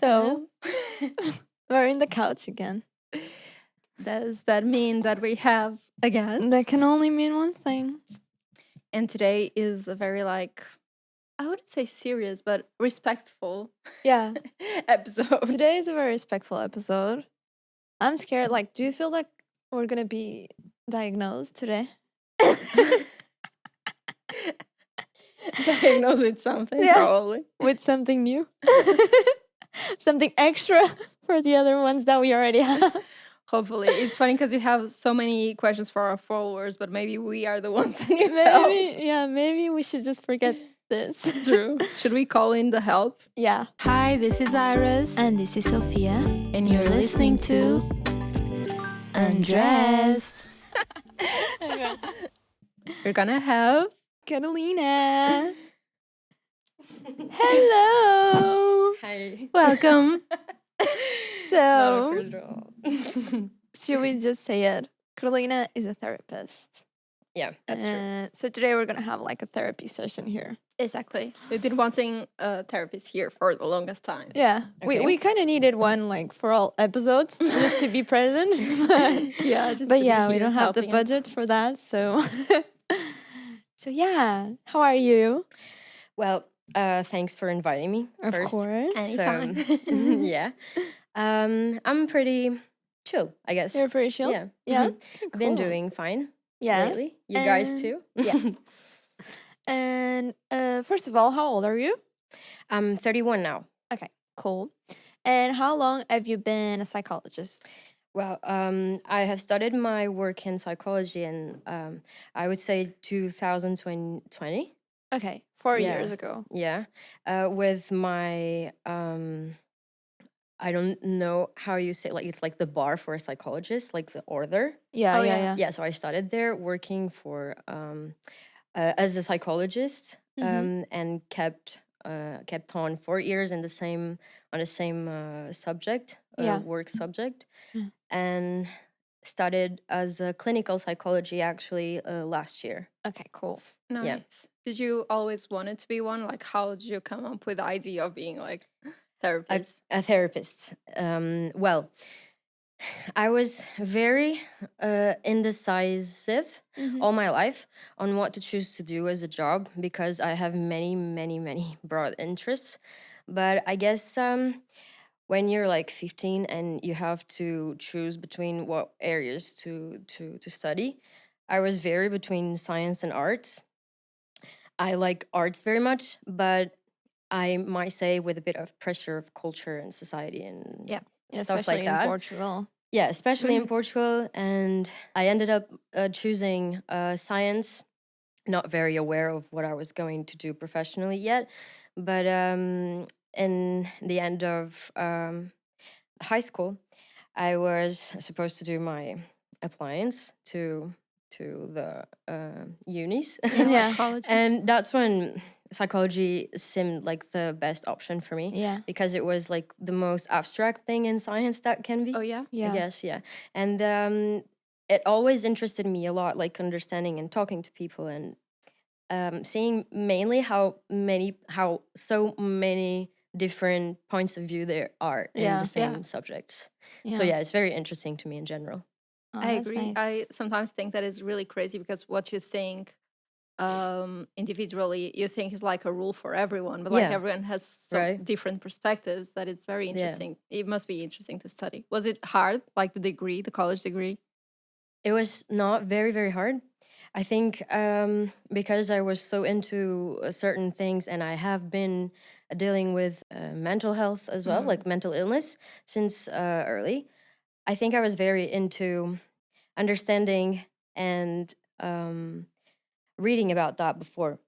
So we're in the couch again. Does that mean that we have a guest? That can only mean one thing. And today is a very I wouldn't say serious, but respectful Yeah. episode. Today is a very respectful episode. I'm scared. Like, do you feel like we're gonna be diagnosed today? Diagnosed with something, Yeah. probably. With something new? Something extra for the other ones that we already have. Hopefully. It's funny because we have so many questions for our followers, but maybe we are the ones that need help. Maybe we should just forget this. True. Should we call in the help? Yeah. Hi, this is Iris. And this is Sophia. And you're listening to Undressed. We're gonna have Carolina. Hello. Hi. Welcome. So, No, should we just say it? Carolina is a therapist. yeah, that's true. So today we're gonna have like a therapy session here. Exactly. We've been wanting a therapist here for the longest time. Yeah, Okay. we kind of needed one like for all episodes just to be present. Yeah, just But to be yeah, we here don't have the helping us. budget for that. So, so yeah, how are you? Well, thanks for inviting me. Of first. course. Anytime. Yeah. I'm pretty chill, I guess. You're pretty chill. Yeah. Yeah. I've been Cool. doing fine Yeah. lately. You guys And- too? Yeah. And first of all, how old are you? I'm 31 now. Okay, cool. And how long have you been a psychologist? Well, I have started my work in psychology in, I would say 2020. Okay, 4 Yeah. years ago. Yeah. With my, I don't know how you say, like, it's like the bar for a psychologist, like the order. Yeah, Oh, yeah, yeah. yeah. Yeah, so I started there working for as a psychologist, Mhm. and kept on 4 years in the same subject, Yeah. work subject, Mm. and started as a clinical psychology actually last year. Okay, cool. Nice. Yeah. Did you always wanted to be one? Like, how did you come up with the idea of being like therapist? A therapist. Well, I was very indecisive Mhm. all my life on what to choose to do as a job because I have many, many, many broad interests. But I guess when you're like 15 and you have to choose between what areas to study, I was very between science and arts. I like arts very much, but I might say with a bit of pressure of culture and society and Yeah. stuff Especially like that. in Portugal. Yeah, especially in Portugal. And I ended up choosing science, not very aware of what I was going to do professionally yet. But in the end of high school, I was supposed to do my appliance to the unis. Yeah. Colleges. And that's when psychology seemed like the best option for me Yeah. because it was like the most abstract thing in science that can be. Oh, yeah? Yeah. I guess, yeah. And it always interested me a lot, like understanding and talking to people and seeing mainly how so many different points of view there are in Yeah. the same Yeah. subjects. So yeah, it's very interesting to me in general. Oh, I that's agree. nice. I sometimes think that is really crazy because what you think individually, you think is like a rule for everyone, but like Yeah. everyone has some Right. different perspectives. That it's very Yeah. interesting. It must be interesting to study. Was it hard, like the degree, the college degree? It was not very, very hard. I think because I was so into certain things and I have been dealing with mental health as well, like mental illness since early. I think I was very into understanding and reading about that before.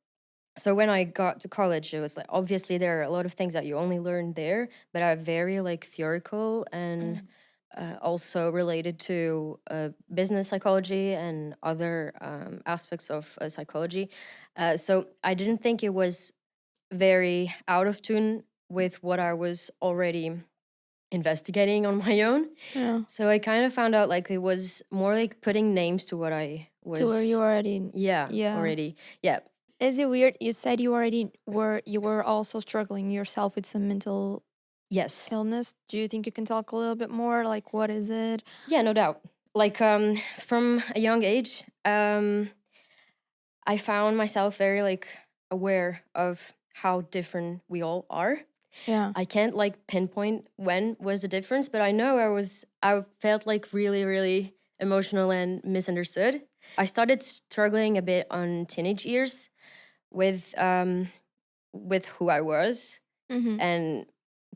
So when I got to college, it was like obviously there are a lot of things that you only learn there, but are very like theoretical and also related to business psychology and other aspects of psychology. So I didn't think it was very out of tune with what I was already investigating on my own. Yeah. So I kind of found out like it was more like putting names to what I was. To where you already. Yeah, Yeah. already. Yeah. Is it weird? You said you already were. You were also struggling yourself with some mental Yes. illness? Do you think you can talk a little bit more? Like, what is it? Yeah, no doubt. Like from a young age, I found myself very like aware of how different we all are. Yeah. I can't like pinpoint when was the difference, but I know I felt like really, really emotional and misunderstood. I started struggling a bit on teenage years with who I was Mm-hmm. and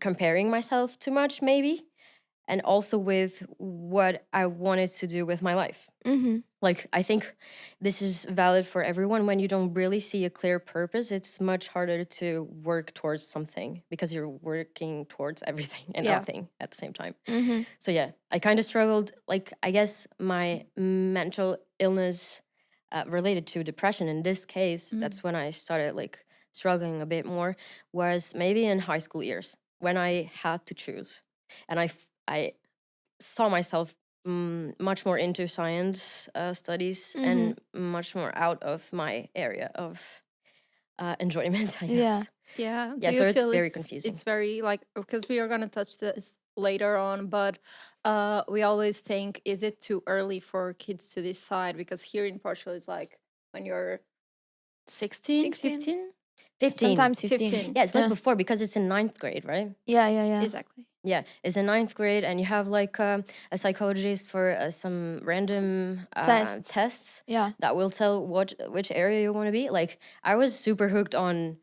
comparing myself too much maybe, and also with what I wanted to do with my life. Mm-hmm. Like, I think this is valid for everyone. When you don't really see a clear purpose, it's much harder to work towards something because you're working towards everything and Yeah. nothing at the same time. Mm-hmm. So, yeah, I kind of struggled. Like, I guess my mental illness related to depression in this case, that's when I started like struggling a bit more, was maybe in high school years when I had to choose. And I saw myself much more into science studies Mm-hmm. and much more out of my area of enjoyment, I Yeah. guess. Yeah. Yeah, Do so you it's feel very confusing. it's very like, because we are gonna touch this later on, but we always think, is it too early for kids to decide? Because here in Portugal it's like when you're 16, 16? 15? 15. Sometimes 15. 15. Yeah, it's like Yeah. before because it's in ninth grade, right? Yeah, yeah, yeah. Exactly. Yeah, it's in ninth grade, and you have like a psychologist for some random Tests. tests Yeah. that will tell which area you want to be. Like, I was super hooked on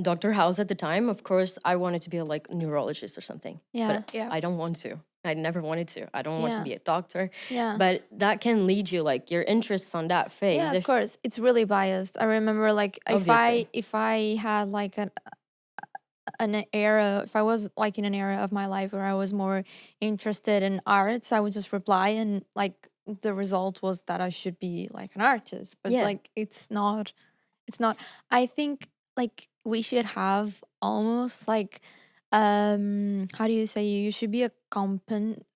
Dr. House at the time. Of course, I wanted to be a like neurologist or something, Yeah. but Yeah. I don't want to. I never wanted to. I don't want to Yeah. be a doctor. Yeah. But that can lead you like your interests on that phase. Yeah, of course. It's really biased. I remember like Obviously. if I had like an era, if I was like in an era of my life where I was more interested in arts, I would just reply and like the result was that I should be like an artist. But Yeah. like it's not. I think like we should have almost like how do you say, you should be a competent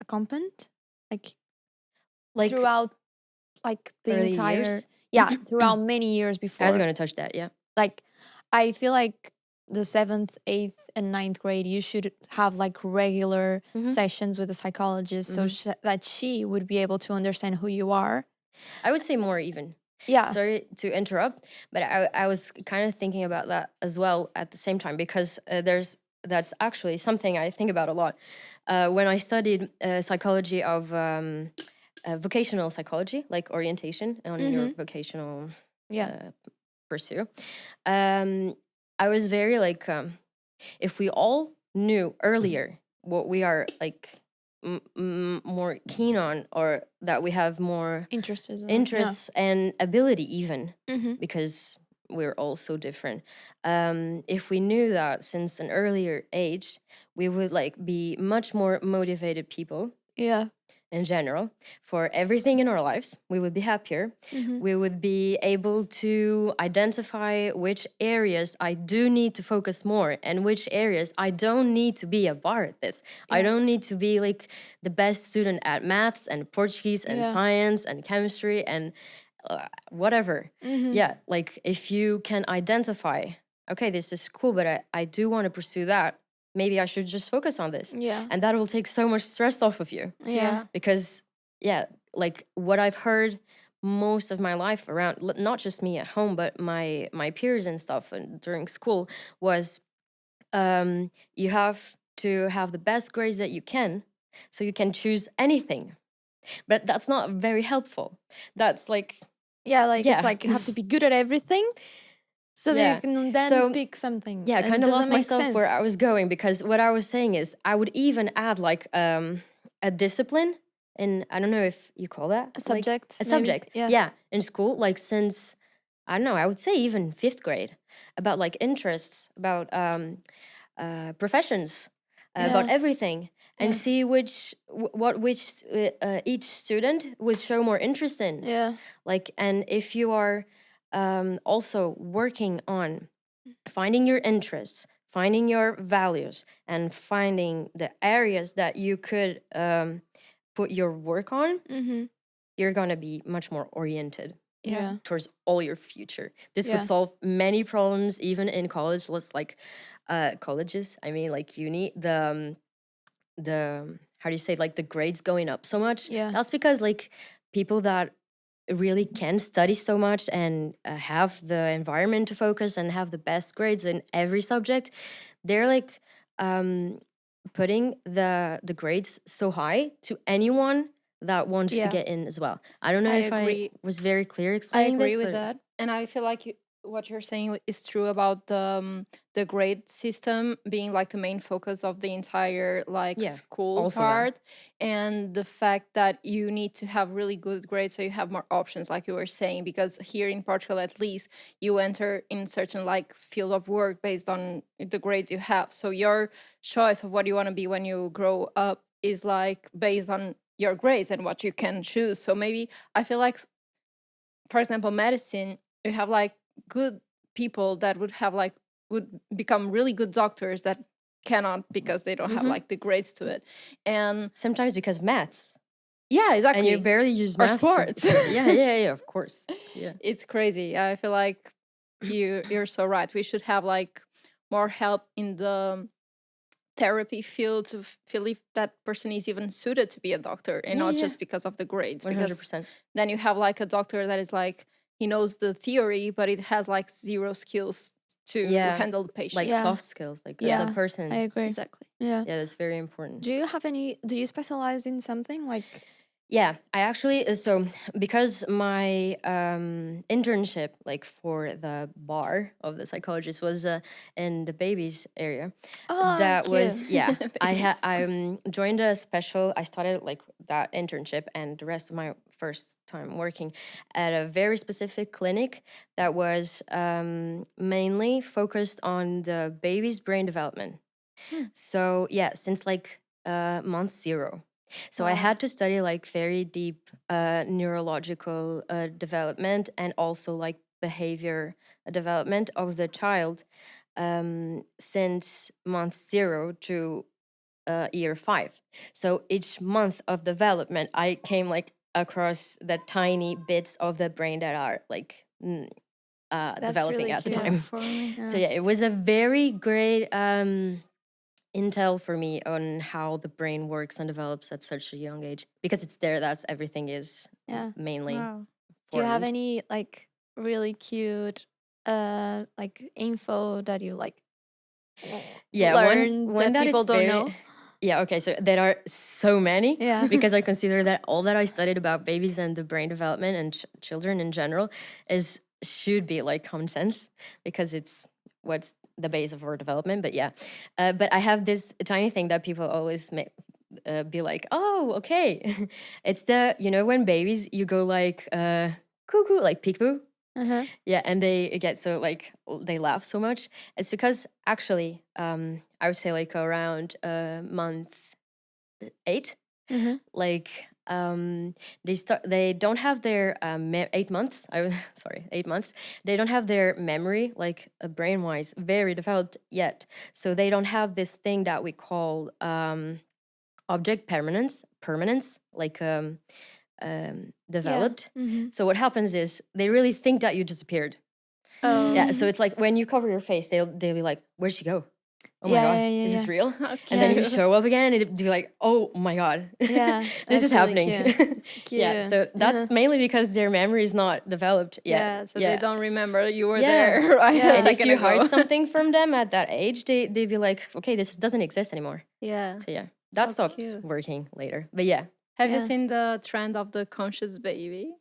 like Like throughout like the early entire years. yeah, throughout many years I was before. going to touch that. Yeah. Like I feel like the seventh, eighth, and ninth grade, you should have like regular Hmm. sessions with a psychologist so that she would be able to understand who you are. I would say more even. Yeah. Sorry to interrupt, but I was kind of thinking about that as well at the same time because that's actually something I think about a lot. When I studied psychology of vocational psychology, like orientation on your vocational Yeah. pursue, I was very like, if we all knew earlier what we are like more keen on, or that we have more Interested in. interests and ability even, Yeah. because we're all so different. If we knew that since an earlier age, we would like be much more motivated people Yeah. in general for everything in our lives. We would be happier. We would be able to identify which areas I do need to focus more and which areas I don't need to be a bar at this. I Yeah. don't need to be like the best student at maths and Portuguese and Yeah. science and chemistry and whatever. Yeah, like if you can identify, okay, this is cool, but I do want to pursue that. Maybe I should just focus on this. Yeah. And that will take so much stress off of you. Yeah. Because, yeah, like what I've heard most of my life around, not just me at home, but my peers and stuff and during school, was you have to have the best grades that you can so you can choose anything. But that's not very helpful. That's like, Yeah, like it's yeah. like you have to be good at everything so that Yeah. you can then So, pick something. yeah, I And kind of does lost that make myself where sense? I was going, because what I was saying is I would even add like a discipline, and I don't know if you call that A like subject, a maybe? subject. Yeah. Yeah, in school, like since I don't know, I would say even fifth grade, about like interests, about professions, about Yeah. everything, and Yeah. see which each student would show more interest in. Yeah. Like, and if you are also working on finding your interests, finding your values, and finding the areas that you could put your work on, Mm-hmm. you're gonna be much more oriented. Yeah. towards all your future. This would Yeah. solve many problems, even in college. Let's like colleges. I mean, like uni. The how do you say, like the grades going up so much. Yeah. That's because like people that really can study so much and have the environment to focus and have the best grades in every subject, they're like um, putting the grades so high to anyone that wants to Yeah. get in as well. I don't know I if I agree. was very clear I explaining this, agree with but that, and I feel like what you're saying is true about the grade system being like the main focus of the entire like yeah, school also that. part, and the fact that you need to have really good grades so you have more options, like you were saying. Because here in Portugal, at least, you enter in certain like field of work based on the grades you have. So your choice of what you want to be when you grow up is like based on your grades and what you can choose. So maybe I feel like, for example, medicine, you have like good people that would have like would become really good doctors that cannot because they don't have Hmm. like the grades to it. And Sometimes because maths, yeah, and you exactly. barely use Or maths sports. for yeah, of course, yeah. It's crazy. I feel like you're so right. We should have like more help in the therapy field to feel if that person is even suited to be a doctor, and Yeah, not yeah, just because of the grades. Because 100%. then you have like a doctor that is like, he knows the theory but it has like zero skills to Yeah, handle the like patients. Yeah. soft skills, like as a Yeah. I person. agree. Exactly. Yeah. Yeah, that's very important. Do you specialize in something like? Yeah, I actually so because my internship like for the bar of the psychologist was in the babies area. Oh, That cute. was yeah. Babies. I joined a special. I started like that internship and the rest of my first time working at a very specific clinic that was mainly focused on the baby's brain development. Hmm. So yeah, since like month zero. So I Wow. had to study like very deep neurological development and also like behavior development of the child since month zero to year five. So each month of development, I came like across the tiny bits of the brain that are like That's developing really at the cute. Yeah, time. for me. So Yeah. yeah, it was a very great intel for me on how the brain works and develops at such a young age because it's there that's everything is Yeah. mainly Wow. Do you have formed. any like really cute like info that you like Yeah, learn one that that it's people don't very know? yeah, okay, so there are so many Yeah. because I consider that all that I studied about babies and the brain development and children in general is should be like common sense because it's what's the base of our development. But yeah, but I have this tiny thing that people always make be like, oh, okay. It's the, you know, when babies, you go like, cuckoo, like peekaboo. Uh-huh. Yeah, and they get so like they laugh so much. It's because actually, I would say like around month 8, Uh-huh. like they don't have their 8 months. Sorry, 8 months. They don't have their memory like brain wise very developed yet. So they don't have this thing that we call object permanence like Yeah. developed. Mm-hmm. So what happens is they really think that you disappeared. Yeah, Oh, so it's like when you cover your face, they'll be like, "Where'd she go? Oh my Yeah, god, yeah, yeah, is this yeah. real?" how And then you Yeah. cute. show up again, and it'd be like, "Oh my god, Yeah. this is That's really happening." cute. Yeah, Cute. so Uh-huh. that's mainly because their memory is not developed yet. Yeah, so they Yeah, don't remember you were yeah. there right a Yeah. And if second you hide ago. something from them at that age, they'd be like, "Okay, this doesn't exist anymore." Yeah, So yeah, that how stopped cute. working later. But yeah, Have you Yeah. seen the trend of the conscious baby?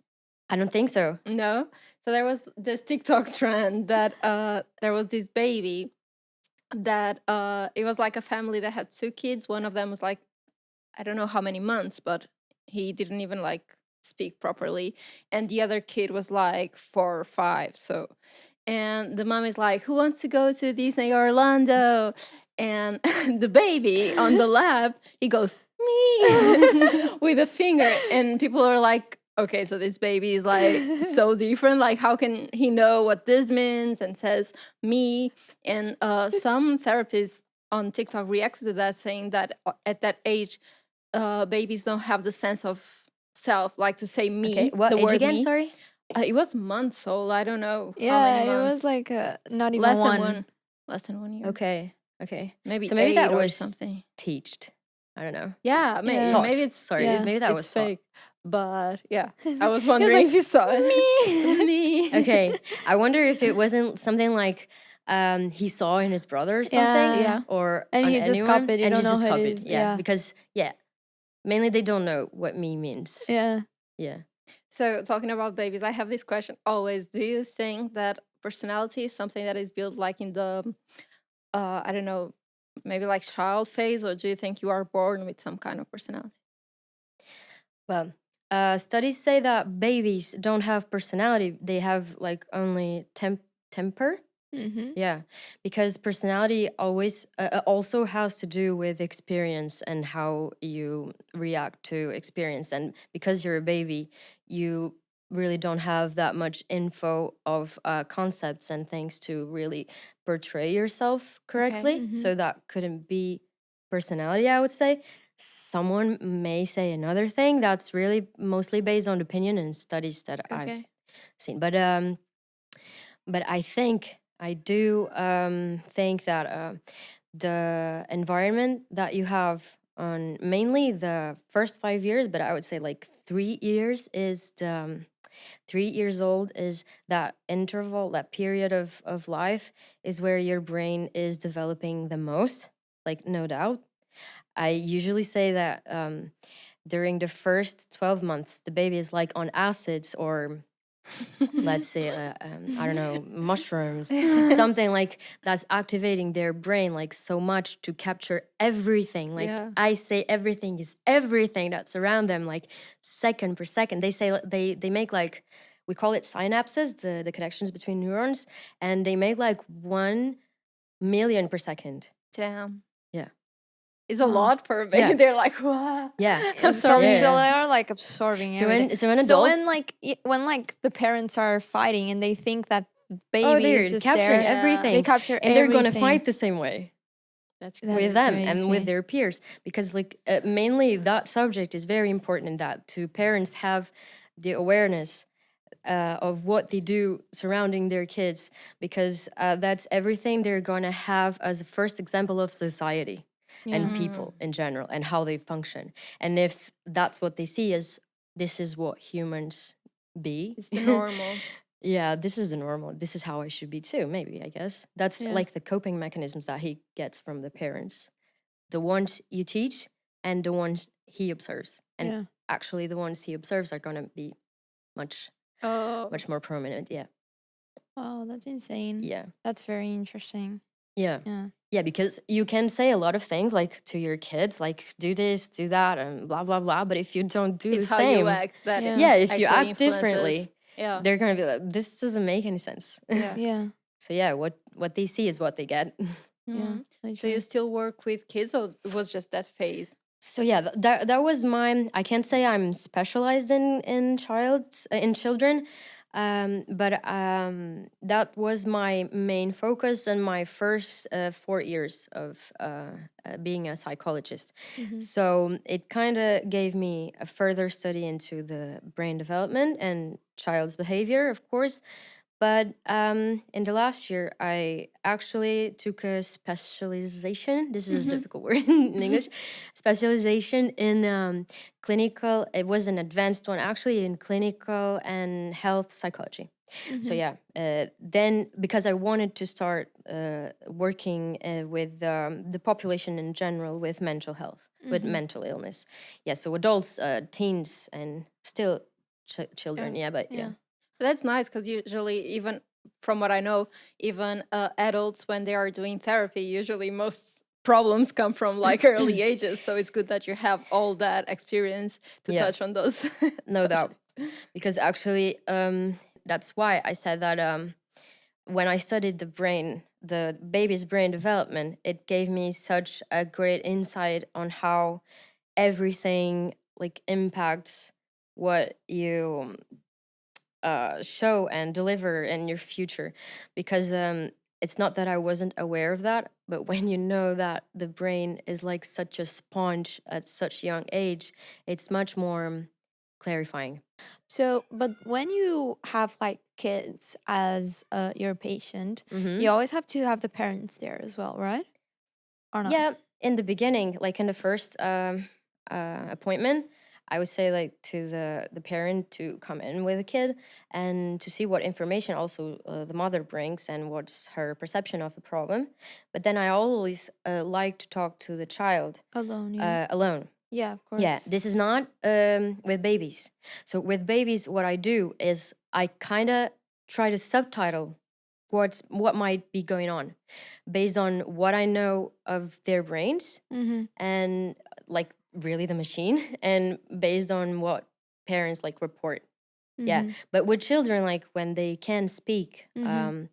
I don't think so. No. So there was this TikTok trend that there was this baby that it was like a family that had two kids. One of them was like, I don't know how many months, but he didn't even like speak properly. And the other kid was like 4 or 5. So, and the mom is like, who wants to go to Disney Orlando? And the baby on the lap, he goes, me with a finger. And people are like, okay, so this baby is like so different. Like, how can he know what this means and says me? And some therapists on TikTok reacted to that, saying that at that age, babies don't have the sense of self, like to say Okay, me, what the age word again? me. Sorry. It was months old. I don't know how Yeah, many it was months. like not even Less than one. one. Less than 1 year. Okay, okay. Maybe So maybe eight that or was something. teached. I don't know. Yeah, Yeah, maybe Taught. it's Sorry, yeah. maybe that it's was taught. fake, but yeah, I was He was wondering like if you saw it. me. Me. Okay, I wonder if it wasn't something like he saw in his brother or something, Yeah, Yeah. or and on he just anyone, copied. You and don't he know just who it copied. is. Yeah, Yeah, because yeah, mainly they don't know what me means. yeah. Yeah. So talking about babies, I have this question always. Do you think that personality is something that is built like in the I don't know, maybe like child phase, or do you think you are born with some kind of personality? Well, studies say that babies don't have personality; they have like only temper. Mm-hmm. Yeah, because personality always also has to do with experience and how you react to experience. And because you're a baby, you really don't have that much info of concepts and things to really portray yourself Okay. correctly. Mm-hmm. So that couldn't be personality, I would say. Someone may say another thing that's really mostly based on opinion and studies that I've Okay. seen. But I think I do think that the environment that you have on mainly the first 5 years, but I would say like 3 years is the 3 years old is that interval, that period of life is where your brain is developing the most, like no doubt. I usually say that during the first 12 months, the baby is like on acids or let's say I don't know, mushrooms, something like that's activating their brain like so much to capture everything. Like Yeah. I say, everything is everything that's around them, like second per second. They say they make like, we call it synapses, the connections between neurons, and they make like 1 million per second. Damn. Yeah. It's a Wow. lot for a baby. Yeah. They're like, wow. Yeah. I'm So, sorry. Yeah. so Yeah. they are like absorbing So everything. when So adults, when like when like the parents are fighting and they think that oh, baby is they're just capturing there, Yeah. they everything, capture and they're gonna everything. fight the same way That's with That's crazy. them and with crazy. their peers, because like mainly that subject is very important, in that to parents have the awareness of what they do surrounding their kids, because that's everything they're gonna have as a first example of society and Yeah. people in general and how they function. And if that's what they see as this is what humans be, It's the normal. yeah, this is the normal. This is how I should be too, maybe, I guess. That's Yeah. like the coping mechanisms that he gets from the parents. The ones you teach and the ones he observes. And Yeah. actually, the ones he observes are going to be much, Oh. much more prominent. Yeah. Oh, that's insane. Yeah. That's very interesting. Yeah. Yeah. Yeah, because you can say a lot of things like to your kids, like do this, do that, and blah, blah, blah. But if you don't do the It's how you same, act that Yeah. yeah, if you actually act influences. differently, Yeah. they're going to be like, this doesn't make any sense. Yeah. Yeah. So, yeah, what they see is what they get. Yeah. Mhm. So you Literally. still work with kids, or it was just that phase? So yeah, that was my. I can't say I'm specialized in children, but that was my main focus and my first 4 years of being a psychologist. Mm-hmm. So it kind of gave me a further study into the brain development and child's behavior, of course. But in the last year, I actually took a specialization. This is a Mm-hmm. difficult word in English. Specialization in clinical. It was an advanced one, actually, in clinical and health psychology. So Mm-hmm. yeah, then because I wanted to start working with the population in general with mental health, with Mm-hmm. mental illness. Yeah, so adults, teens, and still children. Yeah. Yeah, but yeah. Yeah. That's nice because usually, even from what I know, even adults, when they are doing therapy, usually most problems come from like early ages. So it's good that you have all that experience to Yeah, touch on those no doubt. subjects. Because actually, that's why I said that when I studied the brain, the baby's brain development, it gave me such a great insight on how everything like impacts what you show and deliver in your future. Because it's not that I wasn't aware of that, but when you know that the brain is like such a sponge at such young age, it's much more clarifying. So, but when you have like kids as your patient, Hmm. you always have to have the parents there as well, right? Or not? Yeah, in the beginning, like in the first appointment, I would say like to the parent to come in with a kid and to see what information also the mother brings and what's her perception of the problem. But then I always like to talk to the child Alone, yeah. alone. Yeah, of Yeah, course. this is not with babies. So with babies, what I do is I kind of try to subtitle what might be going on based on what I know of their brains Mm-hmm. and like really the machine and based on what parents like report. Yeah, Mm-hmm. but with children, like when they can speak, Mm-hmm.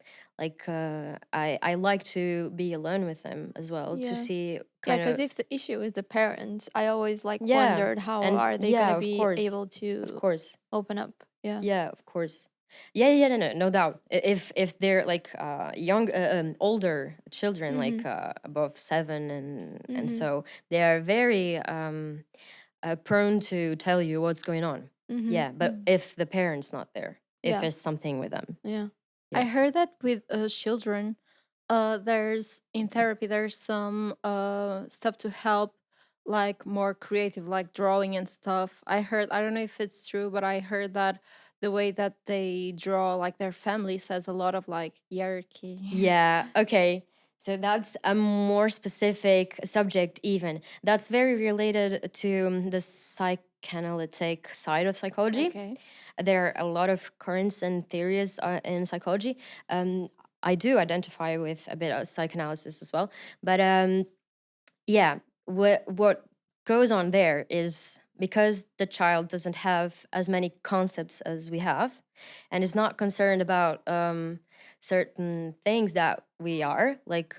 I like to be alone with them as well to Yeah. see Yeah, kind because of. if the issue is the parents, I always like Yeah, wondered how and are they yeah, gonna of be course, able of to course. open up. Yeah. Yeah, of course. Yeah, yeah, no doubt. If they're like young, older children, Mm-hmm. like above 7, and Mm-hmm. so they are very prone to tell you what's going on. Mm-hmm. Yeah, but if the parent's not there, if Yeah. it's something with them, Yeah. I yeah, heard that with children, there's in therapy there's some stuff to help, like more creative, like drawing and stuff. I heard, I don't know if it's true, but I heard that the way that they draw, like their family, says a lot of like hierarchy. yeah. Okay, so that's a more specific subject. Even that's very related to the psychoanalytic side of psychology. Okay. There are a lot of currents and theories in psychology. Um, I do identify with a bit of psychoanalysis as well, but yeah, what goes on there is because the child doesn't have as many concepts as we have, and is not concerned about certain things that we are like.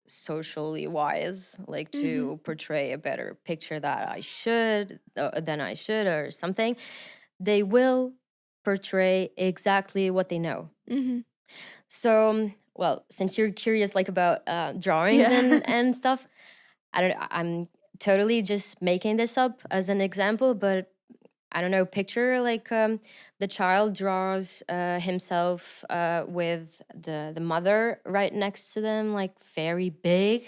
Socially wise, like Mm-hmm. to portray a better picture that I should than I should or something, they will portray exactly what they know. Mm-hmm. So, well, since you're curious, like about drawings Yeah. and stuff, I don't. I'm totally just making this up as an example, but I don't know. Picture like the child draws himself with the mother right next to them, like very big,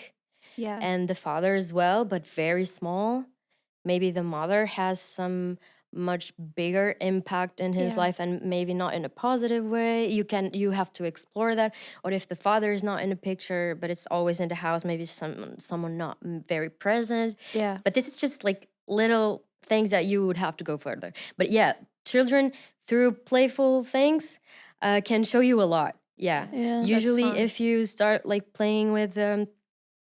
Yeah. and the father as well, but very small. Maybe the mother has some much bigger impact in his Yeah. life and maybe not in a positive way. You have to explore that. Or if the father is not in the picture but it's always in the house, maybe someone not very present. Yeah. But this is just like little things that you would have to go further. But yeah, children through playful things can show you a lot. Yeah, Yeah. That's usually fun. if you start like playing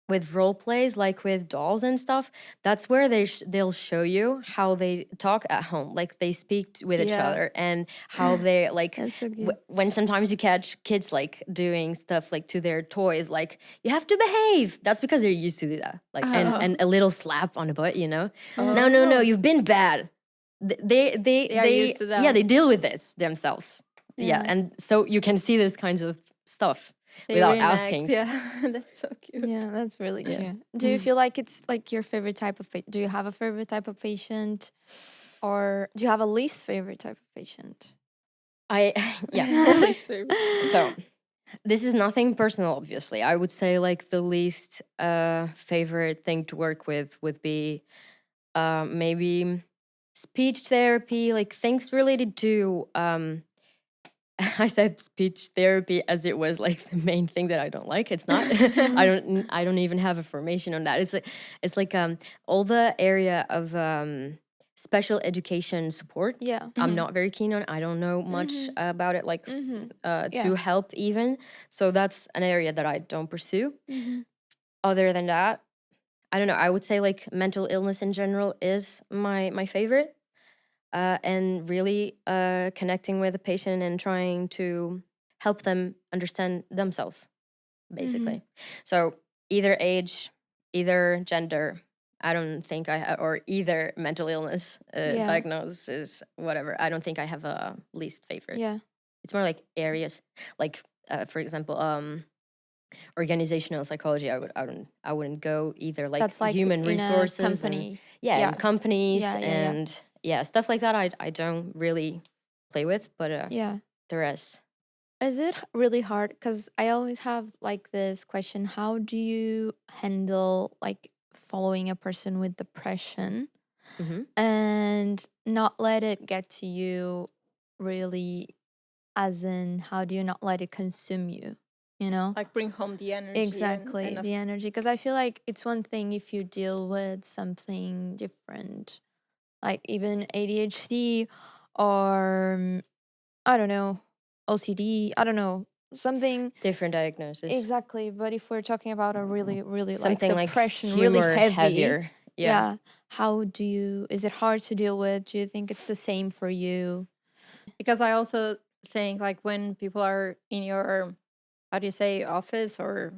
with role plays like with dolls and stuff, that's where they'll show you how they talk at home, like they speak with each Yeah. other, and how they like That's so cute. when sometimes you catch kids like doing stuff like to their toys, like you have to behave. That's because they're used to do that, like Oh. and a little slap on the butt, you know. No, no, no, Oh. you've been bad. They are used to Yeah, that. they deal with this themselves. Yeah, Yeah. and so you can see this kinds of stuff They without reenact. asking. Yeah. That's so cute. Yeah, that's really Yeah. cute. Do you feel like it's like your favorite type of do you have a favorite type of patient, or do you have a least favorite type of patient? I yeah. Least favorite. So this is nothing personal, obviously. I would say like the least favorite thing to work with would be maybe speech therapy, like things related to I said speech therapy as it was like the main thing that I don't like. It's not. I don't even have information on that. It's like all the area of special education support. Yeah. I'm Mhm. not very keen on. I don't know much Mhm. about it, like Mhm. to Yeah. help even. So that's an area that I don't pursue. Mhm. Other than that, I don't know. I would say like mental illness in general is my favorite, and really connecting with the patient and trying to help them understand themselves, Mhm. basically. So either age, either gender. I don't think or either mental illness Yeah. diagnosis, whatever. I don't think I have a least favorite. Yeah. It's more like areas, like for example, organizational psychology. I wouldn't go either, like That's like human in a resources and company. yeah, Yeah. and companies Yeah. Yeah. Yeah. and yeah, stuff like that I don't really play with, but Yeah. the rest. Is it really hard? Because I always have like this question: how do you handle like following a person with depression Hmm. and not let it get to you really, as in, how do you not let it consume you? You know? Like bring home the energy Exactly, and the energy. Because I feel like it's one thing if you deal with something different, like even ADHD or I don't know, OCD, I don't know, something. Different diagnosis. Exactly. But if we're talking about a really, really like Something like depression, really humor heavy, heavier. Yeah. yeah. Is it hard to deal with? Do you think it's the same for you? because I also think like when people are in your, how do you say, office or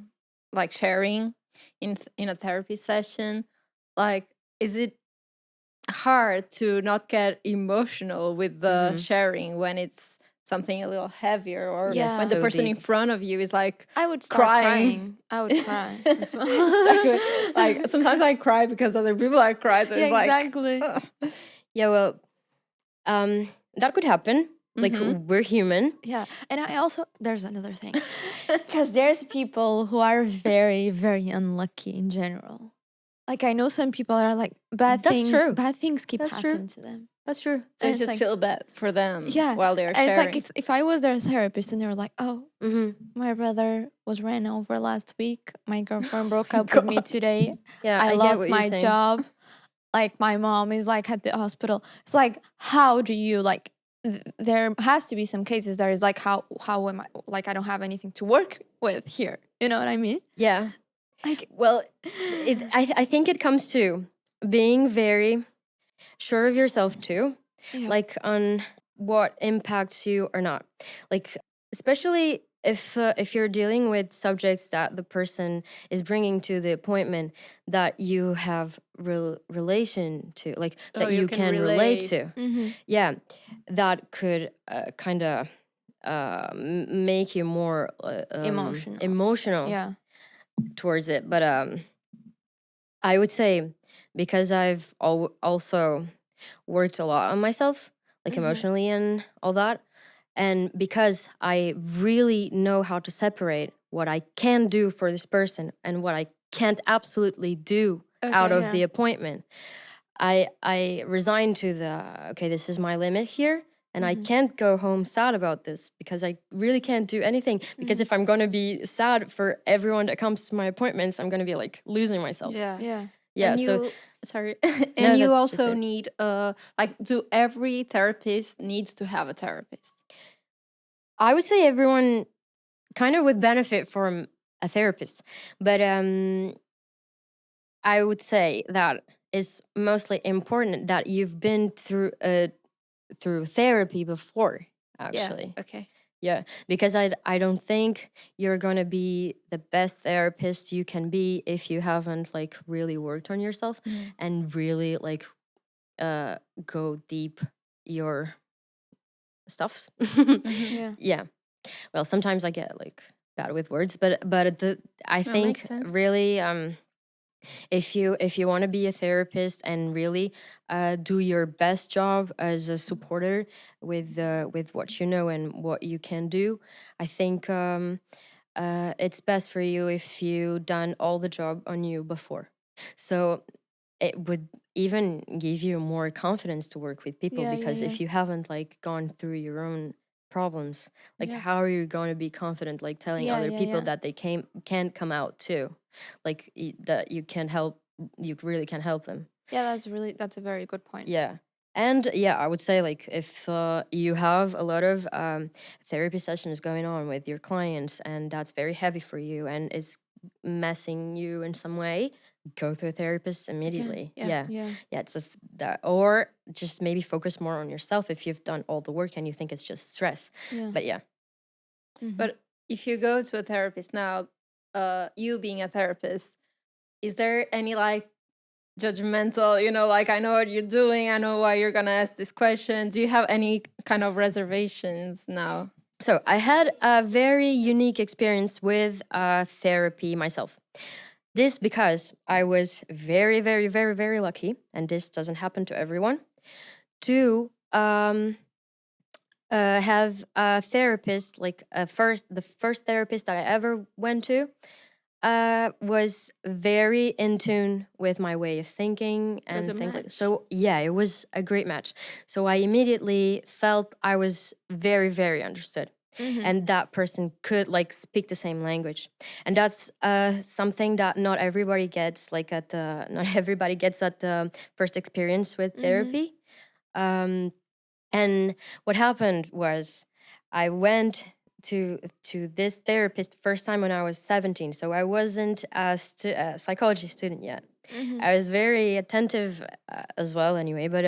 like sharing in a therapy session, like is it hard to not get emotional with the Hmm. sharing when it's something a little heavier, or Yes, when the Yeah. so person in deep. front of you is like I would start crying. crying. I would cry as Exactly. well. Like sometimes I cry because other people are crying, so Yeah, it's like exactly. Yeah, well, that could happen. Like mm-hmm. we're human. Yeah. And I S- also, there's another thing. Because there's people who are very, very unlucky in general. Like I know some people are like That's true. bad things keep That's true. happening to them. That's true. So And you it's just like, feel bad for them yeah. while they're And it's like sharing. if I was their therapist and they were like, oh, Hmm. my brother was ran over last week. My girlfriend broke My up with me God. today. Yeah, I I get lost what you're my saying. job. Like my mom is like at the hospital. It's like, how do you like there has to be some cases that is like how am I like I don't have anything to work with here. You know what I mean? Yeah. Like Well, I think it comes to being very sure of yourself too, yeah. like on what impacts you or not. Like especially if you're dealing with subjects that the person is bringing to the appointment that you have relation to, like Oh, that you you can can relate relate. to. Mm-hmm. Yeah, that could kind of make you more Emotional. emotional Yeah. towards it. But I would say because I've also worked a lot on myself, like Mm-hmm. emotionally and all that, and because I really know how to separate what I can do for this person and what I can't absolutely do out Okay, of yeah. the appointment, I resigned to the okay, this is my limit here. And I Mm-hmm. can't go home sad about this because I really can't do anything. Because Mm-hmm. if I'm going to be sad for everyone that comes to my appointments, I'm going to be like losing myself. Yeah. Yeah. Yeah. And So, you, sorry, and no, you that's just also it. need like, do every therapist needs to have a therapist? I would say everyone kind of would benefit from a therapist. But I would say that it's mostly important that you've been through therapy before, Yeah. actually. Okay. Yeah, because I don't think you're gonna be the best therapist you can be if you haven't like really worked on yourself Mhm. and really like uh go deep your stuffs. Mhm. Yeah. Yeah. Well, sometimes I get like bad with words, but I That makes think sense. really if you want to be a therapist and really do your best job as a supporter with what you know and what you can do, I think it's best for you if you done all the job on you before. So it would even give you more confidence to work with people, Yeah, yeah, because yeah. if you haven't like gone through your own problems, like Yeah. how are you going to be confident like telling Yeah, other yeah, people yeah. that they can't come out too, like that you can help, you really can help them. Yeah, that's a very good point. Yeah. And yeah, I would say like if you have a lot of therapy sessions going on with your clients and that's very heavy for you and it's messing you in some way, go to a therapist Again. immediately. Yeah. Yeah. Yeah. Yeah, it's just that, or just maybe focus more on yourself if you've done all the work and you think it's just stress. Yeah. But yeah. Mm-hmm. But if you go to a therapist now, you being a therapist, is there any like judgmental, like, I know what you're doing, I know why you're gonna ask this question. Do you have any kind of reservations now? So I had a very unique experience with therapy myself. This because I was very, very, very, very lucky, and this doesn't happen to everyone, to have a therapist, like the first therapist that I ever went to was very in tune with my way of thinking Was a and things like match. so. Yeah, it was a great match. So I immediately felt I was very, very understood, and that person could like speak the same language, and that's something that not everybody gets. Like at the not everybody gets at the first experience with therapy. Um, and what happened was I went to this therapist the first time when I was 17. So I wasn't a psychology student yet. I was very attentive as well anyway, but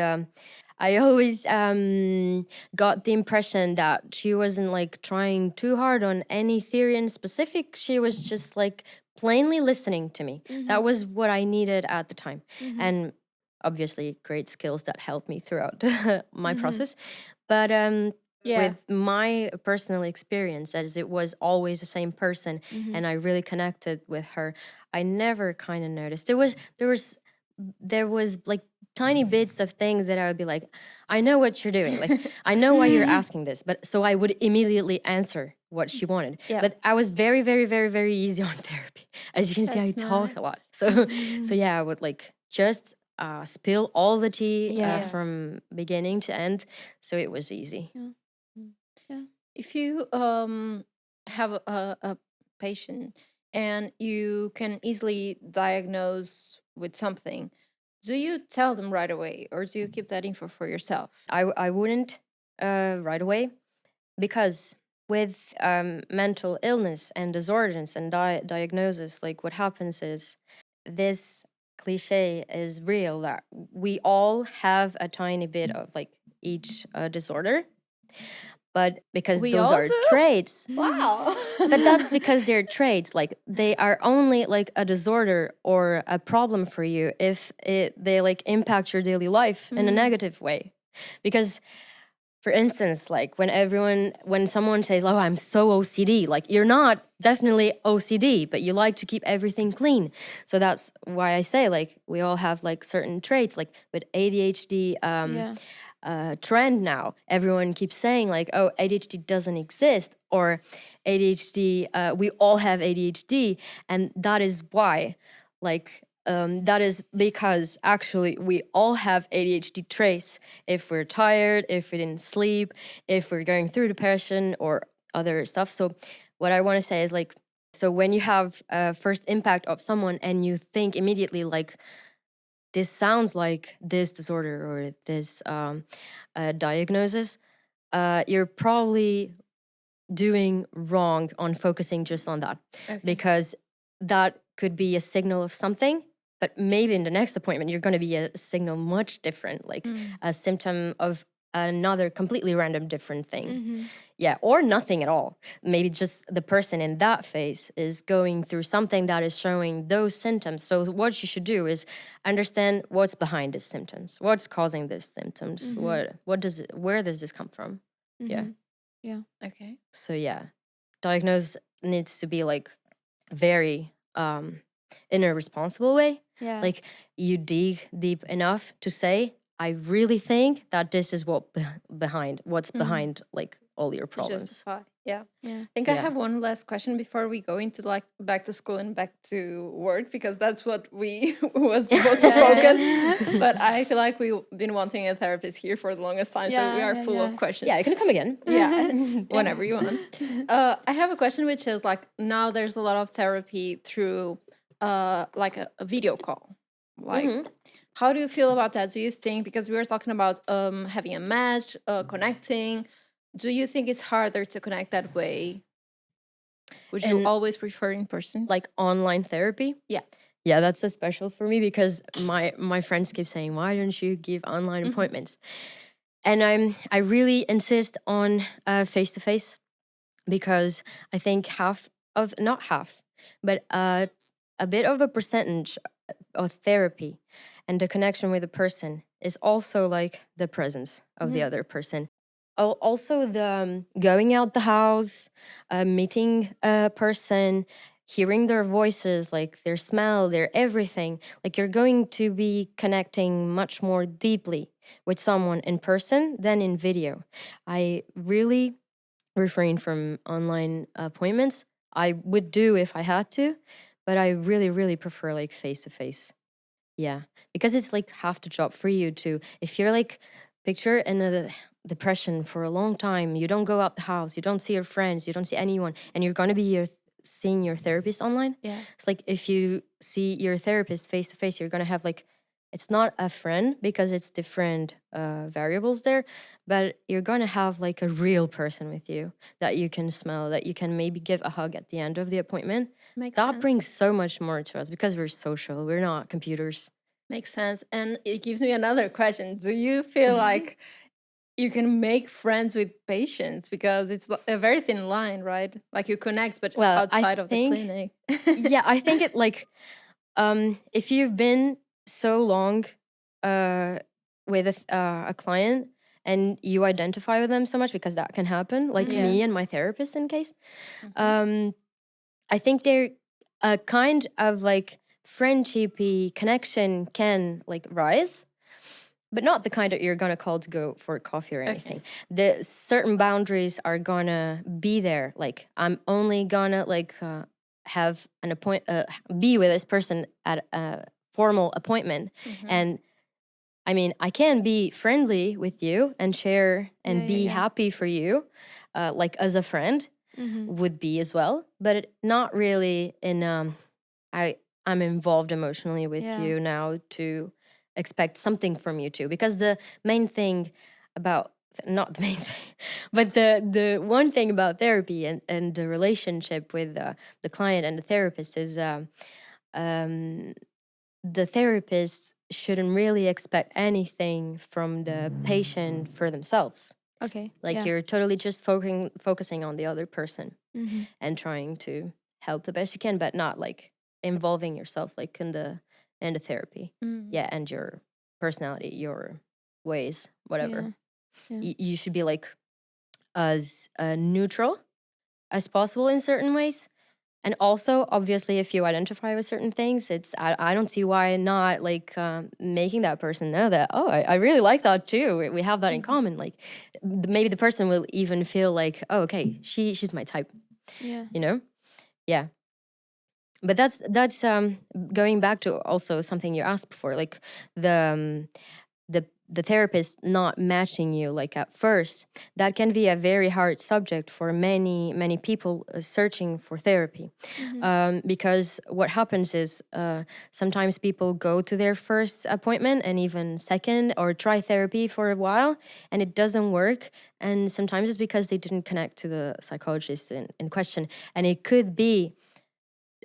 I always got the impression that she wasn't like trying too hard on any theory in specific. She was just like plainly listening to me. That was what I needed at the time. And obviously great skills that helped me throughout my process. But Yeah. with my personal experience, as it was always the same person and I really connected with her, I never kind of noticed. There was like tiny bits of things that I would be like, I know what you're doing. Like, I know why you're asking this. But so I would immediately answer what she wanted. Yeah. But I was very, very, very, very easy on therapy. As you can see, I That's talk a nice. lot. So yeah, I would like just spill all the tea Yeah. from beginning to end. So it was easy. Yeah. Yeah. If you have a patient and you can easily diagnose with something, do you tell them right away or do you keep that info for yourself? I wouldn't right away, because with mental illness and disorders and diagnosis, like what happens is this cliche is real that we all have a tiny bit of like each disorder, but because We those all are do? traits. Wow. But that's because they're traits. Like they are only like a disorder or a problem for you if they like impact your daily life in a negative way. Because for instance, like when someone says, "Oh, I'm so OCD," like you're not definitely OCD, but you like to keep everything clean. So that's why I say like we all have like certain traits. Like with ADHD, Yeah. trend now, everyone keeps saying like, "Oh, ADHD doesn't exist," or ADHD. We all have ADHD, and that is why, like. That is because actually we all have ADHD traits. If we're tired, if we didn't sleep, if we're going through depression or other stuff. So, what I want to say is like, so when you have a first impact of someone and you think immediately like, this sounds like this disorder or this diagnosis, you're probably doing wrong on focusing just on that, Okay. because that could be a signal of something, but maybe in the next appointment you're going to be a signal much different, like a symptom of another completely random different thing. Yeah, or nothing at all. Maybe just the person in that phase is going through something that is showing those symptoms. So what you should do is understand what's behind these symptoms, what's causing these symptoms, where does this come from. Yeah. Yeah. Okay. So yeah, diagnose needs to be like very in a responsible way. Yeah. Like you dig deep enough to say, I really think that this is what's behind like all your To problems. justify. Yeah. Yeah. I think I Yeah. have one last question before we go into like back to school and back to work because that's what we was supposed to focus. But I feel like we've been wanting a therapist here for the longest time, so we Yeah, are yeah, full of yeah. questions. Yeah, you can come again. Yeah, whenever you want. I have a question, which is like now there's a lot of therapy through like a video call. Like, how do you feel about that? Do you think, because we were talking about having a match, connecting, do you think it's harder to connect that way? Would you And always prefer in person? like online therapy. Yeah. Yeah, that's a special for me because my friends keep saying, why don't you give online appointments? And I really insist on face to face, because I think not half, but a bit of a percentage of therapy and the connection with the person is also like the presence of the other person. Also, the going out the house, meeting a person, hearing their voices, like their smell, their everything. Like you're going to be connecting much more deeply with someone in person than in video. I really refrain from online appointments. I would do if I had to, but I really, really prefer like face to face. Yeah, because it's like half the job for you to, if you're like, picture in a depression for a long time, you don't go out the house, you don't see your friends, you don't see anyone, and you're gonna be seeing your therapist online. Yeah. It's like if you see your therapist face to face, you're gonna have like, it's not a friend because it's different variables there, but you're gonna have like a real person with you that you can smell, that you can maybe give a hug at the end of the appointment. Makes That brings sense. so much more to us because we're social. We're not computers. Makes sense. And it gives me another question. Do you feel like you can make friends with patients? Because it's a very thin line, right? Like you connect, but Well, I outside of the think, clinic. yeah, I think it like, if you've been so long with a client and you identify with them so much, because that can happen, like Yeah. me and my therapist in case, Mhm. um, I think they're a kind of like friendshipy connection can like rise, but not the kind that you're gonna call to go for coffee or anything. The certain boundaries are gonna be there. Like I'm only gonna like have an be with this person at a formal appointment, Mhm. and I mean I can be friendly with you and share and Yeah, yeah, be yeah. happy for you, like as a friend Mm-hmm. would be as well, but not really in I I'm involved emotionally with Yeah. you now to expect something from you too, because the main thing about, not the main thing, but the one thing about therapy and the relationship with the client and the therapist is um the therapist shouldn't really expect anything from the patient for themselves. Okay. Like Yeah. you're totally just focusing on the other person Mm-hmm. and trying to help the best you can, but not like involving yourself like in the therapy. Mm. Yeah, and your personality, your ways, Yeah. whatever. Yeah. You should be like as neutral as possible in certain ways. And also, obviously, if you identify with certain things, I don't see why not like making that person know that, oh, I really like that too. We have that in Mm-hmm. common. Like maybe the person will even feel like, oh, okay, she's my type, Yeah. you know? Yeah. But that's going back to also something you asked before, like the the therapist not matching you like at first. That can be a very hard subject for many people searching for therapy, Mm-hmm. because what happens is sometimes people go to their first appointment and even second, or try therapy for a while and it doesn't work, and sometimes it's because they didn't connect to the psychologist in question, and it could be,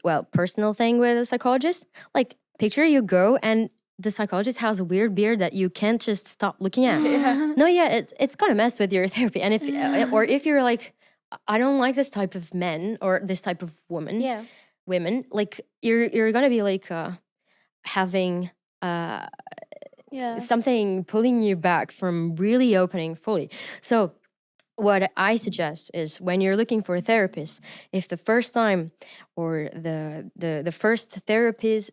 well, personal thing with a psychologist. Like, picture you go and the psychologist has a weird beard that you can't just stop looking at. Yeah. No, yeah, it's gonna mess with your therapy. And if or if you're like, I don't like this type of men or this type of Yeah. women, like you're gonna be like having uh Yeah. something pulling you back from really opening fully. So what I suggest is, when you're looking for a therapist, if the first time or the first therapist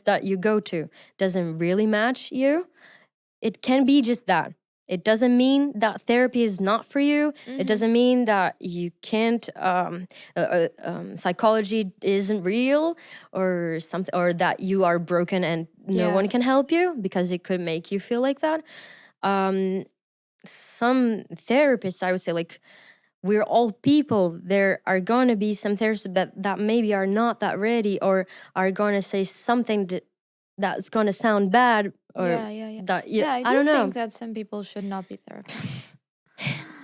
that you go to doesn't really match you, it can be just that. It doesn't mean that therapy is not for you. It Mm-hmm. doesn't mean that you can't psychology isn't real or something, or that you are broken and no Yeah. one can help you, because it could make you feel like that. Um, some therapists, I would say, like, we're all people. There are going to be some therapists that maybe are not that ready, or are going to say something that's going to sound bad, or Yeah. Yeah. Yeah. that you, Yeah. I I do don't think know. that some people should not be therapists.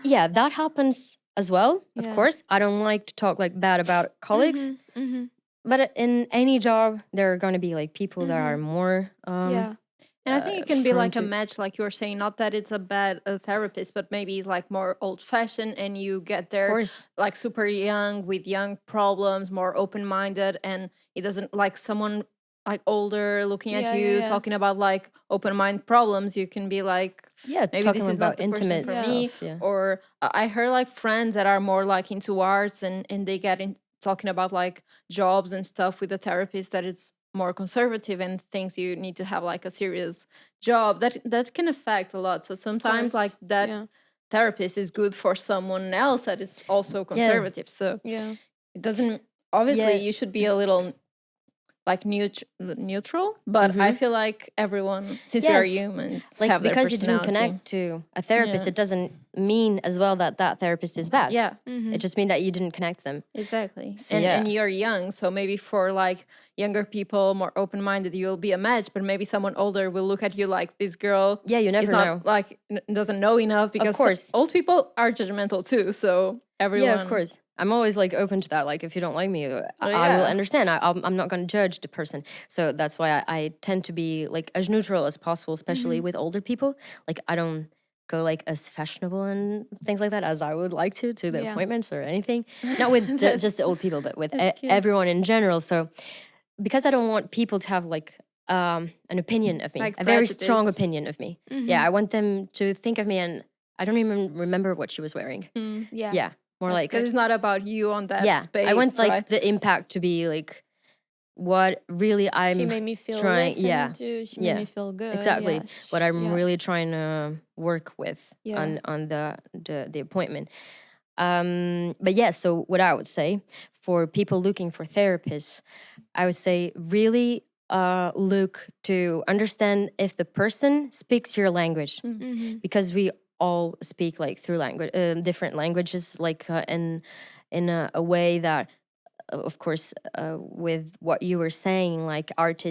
Yeah, that happens as well. Of Yeah. course, I don't like to talk like bad about colleagues, Mm-hmm. Mm-hmm. but in any job, there are going to be like people that are Mm-hmm. more Yeah. And I think it can be prone like a to. match, like you were saying, not that it's a bad therapist, but maybe it's like more old fashioned and you get Of there course, like super young with young problems, more open minded. And it doesn't like someone like older looking at Yeah. Yeah. you Yeah. talking about like open mind problems. You can be like, yeah, maybe this talking is not about the person intimate for Yeah. me. stuff. Yeah, Or I heard like friends that are more like into arts and they get in talking about like jobs and stuff with a therapist that it's more conservative and thinks you need to have like a serious job, that can affect a lot. So Of sometimes like course. that Yeah. therapist is good for someone else that is also Yeah. conservative. So Yeah. it doesn't, obviously Yeah. you should be a little like neutral, but I Mm-hmm. feel like everyone, since we are Yes. humans, Like have their because you didn't personality. connect to a therapist, Yeah. it doesn't mean as well that that therapist is bad. Yeah. It Mm-hmm. just means that you didn't connect them. Exactly. So And yeah. you're young, so maybe for like younger people, more open-minded, you'll be a match, but maybe someone older will look at you like this girl Yeah, you is never not know. like doesn't know enough, Of because course. old people are judgmental too. So Yeah, of everyone, course. I'm always like open to that. Like, if you don't like me, I will yeah. understand. I'm not going to judge the person. So that's why I tend to be like as neutral as possible, especially Mm-hmm. with older people. Like, I don't go like as fashionable and things like that as I would like to the Yeah. appointments or anything. Not with that's just the old people, but with that's cute. everyone in general. So because I don't want people to have like an opinion of me, Like a very strong prejudice. opinion of me. Mm-hmm. Yeah, I want them to think of me, and I don't even remember what she was wearing. Mm. Yeah. Yeah, more That's like Because good. it's not about you on that yeah, I want space, like right? the impact to be like what really She I'm made me feel trying. listened Yeah, to. She made yeah, me feel good. exactly. Yeah. What I'm Yeah. really trying to work with Yeah. on the appointment. But yeah, so what I would say for people looking for therapists, I would say really look to understand if the person speaks your language, Mm. Mm-hmm. because we all speak like through language, different languages, like in a way that of course, with what you were saying, like art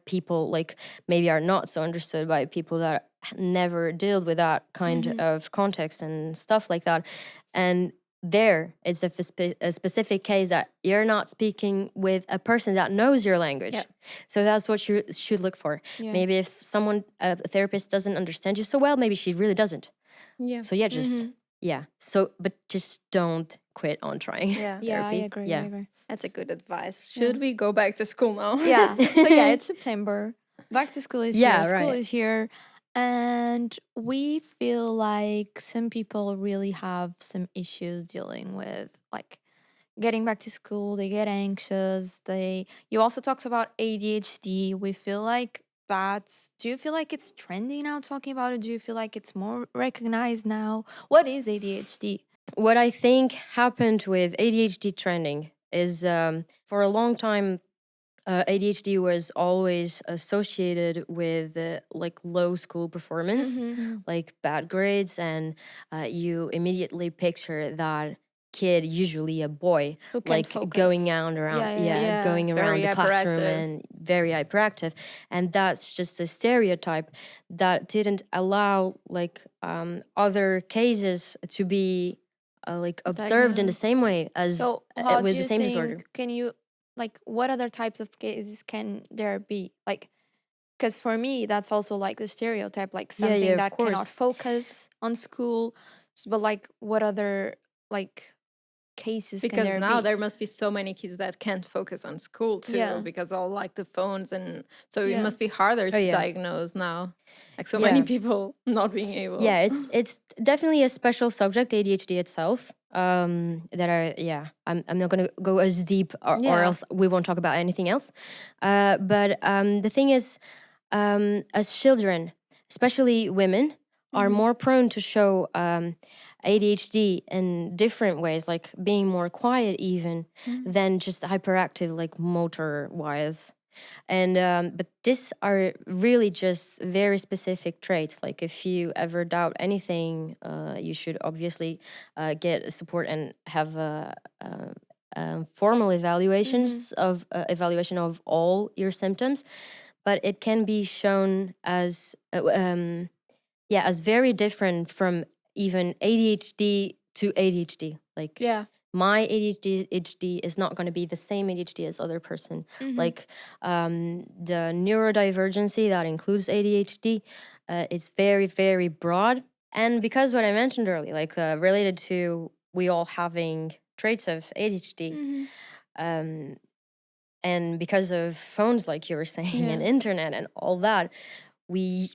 people, like maybe are not so understood by people that never dealt with that kind Mm-hmm. of context and stuff like that. And there it's a specific case that you're not speaking with a person that knows your language. Yeah. So that's what you should look for. Yeah. Maybe if someone, a therapist, doesn't understand you so well, maybe she really doesn't. Yeah. So yeah, just Mm-hmm. yeah. So but just don't quit on trying Yeah. Yeah, I therapy. agree. I Yeah. agree. That's a good advice. Yeah. Should we go back to school now? Yeah. So yeah, it's September. Back to school is here. Yeah, School right. is here. And we feel like some people really have some issues dealing with like getting back to school. They get anxious. They you also talks about ADHD. We feel like that's do you feel like it's trendy now talking about it? Do you feel like it's more recognized now? What is ADHD? What I think happened with ADHD trending is for a long time, ADHD was always associated with like low school performance, Mm-hmm. Mm. like bad grades, and you immediately picture that kid, usually a boy, Who can't like going focus. out around, Yeah, yeah, yeah. yeah, Yeah. going around Very the classroom hyperactive. and very hyperactive. And that's just a stereotype that didn't allow like other cases to be like observed in the Diagnosed. same way as So, how do with the you same disorder. think? Can you like what other types of cases can there be? Like, because for me, that's also like the stereotype, like Yeah, yeah, something of that cannot course. focus on school. But like, what other like cases can Because there now be? there must be so many kids that can't focus on school too, Yeah, because all like the phones, and so it yeah, must be harder Oh to yeah. diagnose now. Like so many Yeah. people not being able. Yeah, it's definitely a special subject, ADHD itself. That I yeah, I'm not gonna go as deep, or Yeah. else we won't talk about anything else. But the thing is, as children, especially women, are mm-hmm. more prone to show ADHD in different ways, like being more quiet even Mm. than just hyperactive, like motor wise. And but these are really just very specific traits. Like if you ever doubt anything, you should obviously get support and have formal Mm-hmm. evaluation of all your symptoms. But it can be shown as yeah, as very different from even ADHD to ADHD. Like Yeah. my ADHD is not going to be the same ADHD as other person. Mm-hmm. Like the neurodivergency that includes ADHD, it's very very broad. And because what I mentioned earlier, like related to we all having traits of ADHD, Mm-hmm. um, and because of phones, like you were saying, and Yeah. internet and all that, we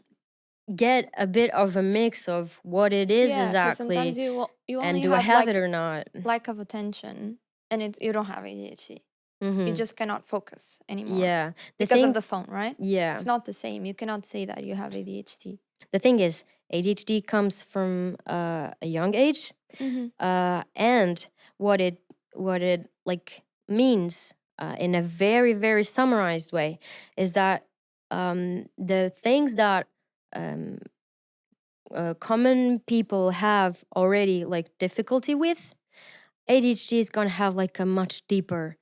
get a bit of a mix of what it is Yeah, because sometimes exactly, you and only do I have have it like or not. lack of attention. and you don't have ADHD. You Mm-hmm. just cannot focus anymore Yeah. The because of thing, the phone, right? yeah. It's not the same. You cannot say that you have ADHD. The thing is, ADHD comes from a young age, and what it like means in a very very summarized way is that the things that um, common people have already like difficulty with, ADHD is gonna have like a much deeper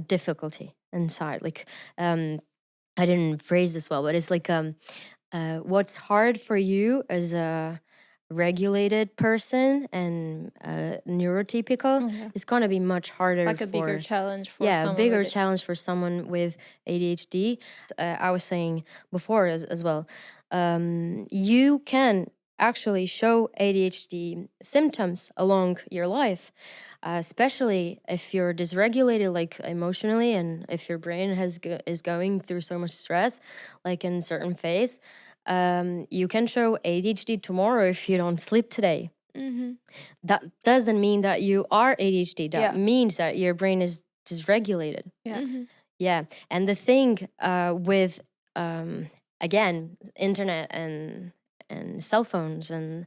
difficulty inside. Like I didn't phrase this well, but it's like what's hard for you as a regulated person and neurotypical Yeah. is going to be much harder Like a bigger for, challenge for yeah, a someone bigger with it. challenge for someone with ADHD. I was saying before as well, you can actually show ADHD symptoms along your life, especially if you're dysregulated, like emotionally, and if your brain is going through so much stress, like in certain phase. You can show ADHD tomorrow if you don't sleep today. That doesn't mean that you are ADHD. That Yeah. means that your brain is dysregulated. Yeah. Yeah, and the thing with again, internet and cell phones and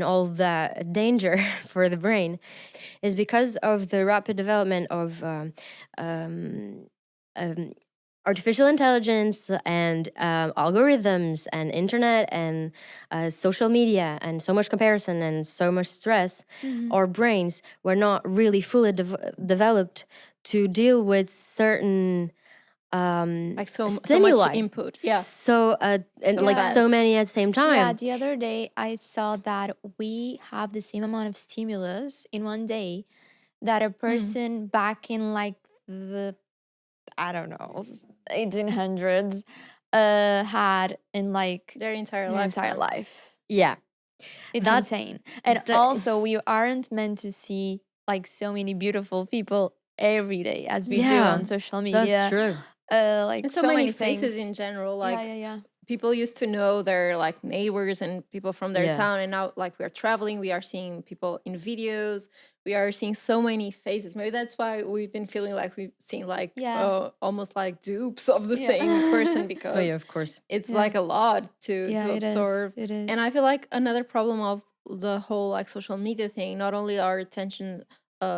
all that danger for the brain is because of the rapid development of um, artificial intelligence and algorithms and internet and social media and so much comparison and so much stress. Our brains were not really fully developed to deal with certain Like so much stimuli. input. Yeah. So and So like so fast. many at the same Yeah, time. the other day I saw that we have the same amount of stimulus in one day that a person back in like the, I don't know, 1800s had in like Their entire their entire lifetime. life. Yeah, It's that's insane. And the- also we aren't meant to see like so many beautiful people every day as we do yeah, on social that's media. true. Like And so, so many things. faces in general. Like yeah. people used to know their like neighbors and people from their Yeah. town, and now like we are traveling, we are seeing people in videos, we are seeing so many faces. Maybe that's why we've been feeling like we've seen like Yeah. almost like dupes of the Yeah. same person Oh because yeah, of course. it's Yeah. like a lot to Yeah, it is. absorb. It is. And I feel like another problem of the whole like social media thing, not only our attention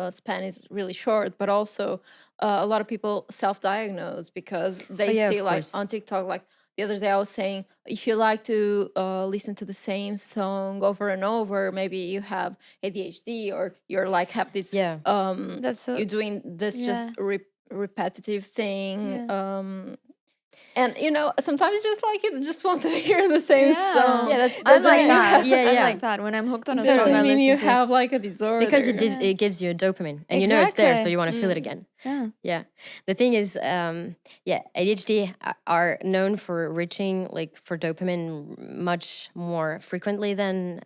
span is really short, but also a lot of people self-diagnose because they yeah, of see like course. on TikTok, like the other day I was saying, if you like to listen to the same song over and over, maybe you have ADHD or you're like have this Yeah. That's you're doing this yeah. just repetitive thing. Yeah. And you know, sometimes just like you just want to hear the same song. Yeah, that's I'm like mean- that. yeah, I'm yeah. like that. When I'm hooked on a Doesn't song, I mean listen you to have like a disorder. because it gives you a dopamine and you know it's there, so Exactly. you want to feel it again. Yeah. Yeah. The thing is, yeah, ADHD are known for reaching like for dopamine much more frequently than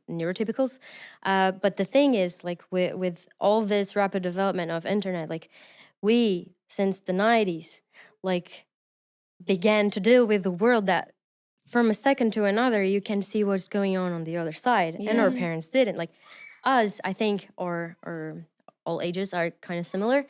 neurotypicals. But the thing is, like with all this rapid development of internet, like we since the 90s, like began to deal with the world that from a second to another you can see what's going on the other side, and our parents didn't. Like us, I think, or all ages are kind of similar.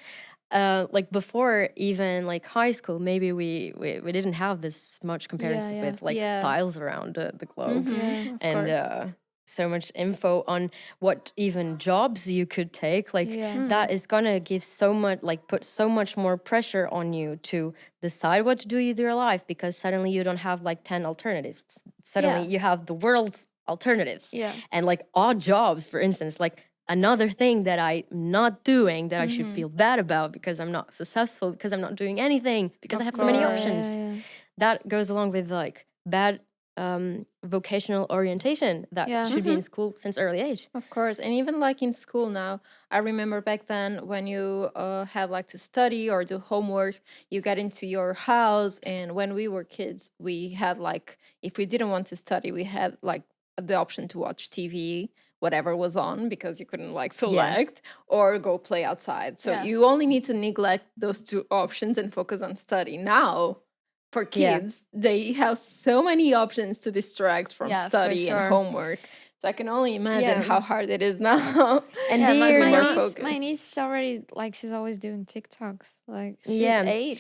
Like before even like high school, maybe we didn't have this much comparison yeah. with like Yeah. styles around the globe, Yeah. Of and course. so much info on what even jobs you could take. Like Yeah. that is gonna give so much, like put so much more pressure on you to decide what to do with your life, because suddenly you don't have like 10 alternatives. Suddenly Yeah. you have the world's alternatives. Yeah. And like odd jobs, for instance, like another thing that I'm not doing that I should feel bad about because I'm not successful, because I'm not doing anything, because I have so many course. options. Yeah. That goes along with like bad vocational orientation that Yeah. should be in school since early age. Of course. And even like in school now, I remember back then when you had like to study or do homework, you get into your house. And when we were kids, we had like, if we didn't want to study, we had like the option to watch TV, whatever was on, because you couldn't like select, or go play outside. So Yeah. you only need to neglect those two options and focus on study. Now, for Yeah. kids, they have so many options to distract from Yeah, for study and sure. homework. So I can only imagine Yeah. how hard it is now And Yeah, to be they're more not, my focused. niece is already like she's always doing TikToks. Like she's yeah. 8,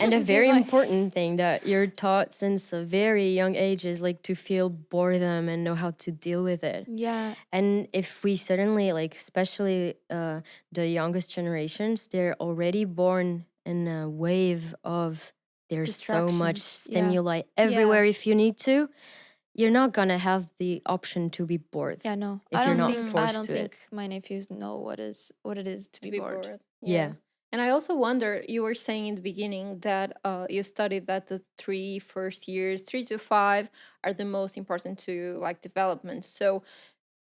And a and she's very like, important thing that you're taught since a very young age is like to feel boredom and know how to deal with it. yeah, And if we suddenly, like, especially the youngest generations, they're already born in a wave of there's so much distractions. Yeah, stimuli Yeah. everywhere. If you need to, you're not gonna have the option to be bored yeah. No, if you're not I forced don't to it. think my nephews know what it is to To be be bored. bored. Yeah. Yeah. And I also wonder, you were saying in the beginning that you studied that the 3 first years, 3 to 5, are the most important to like development. So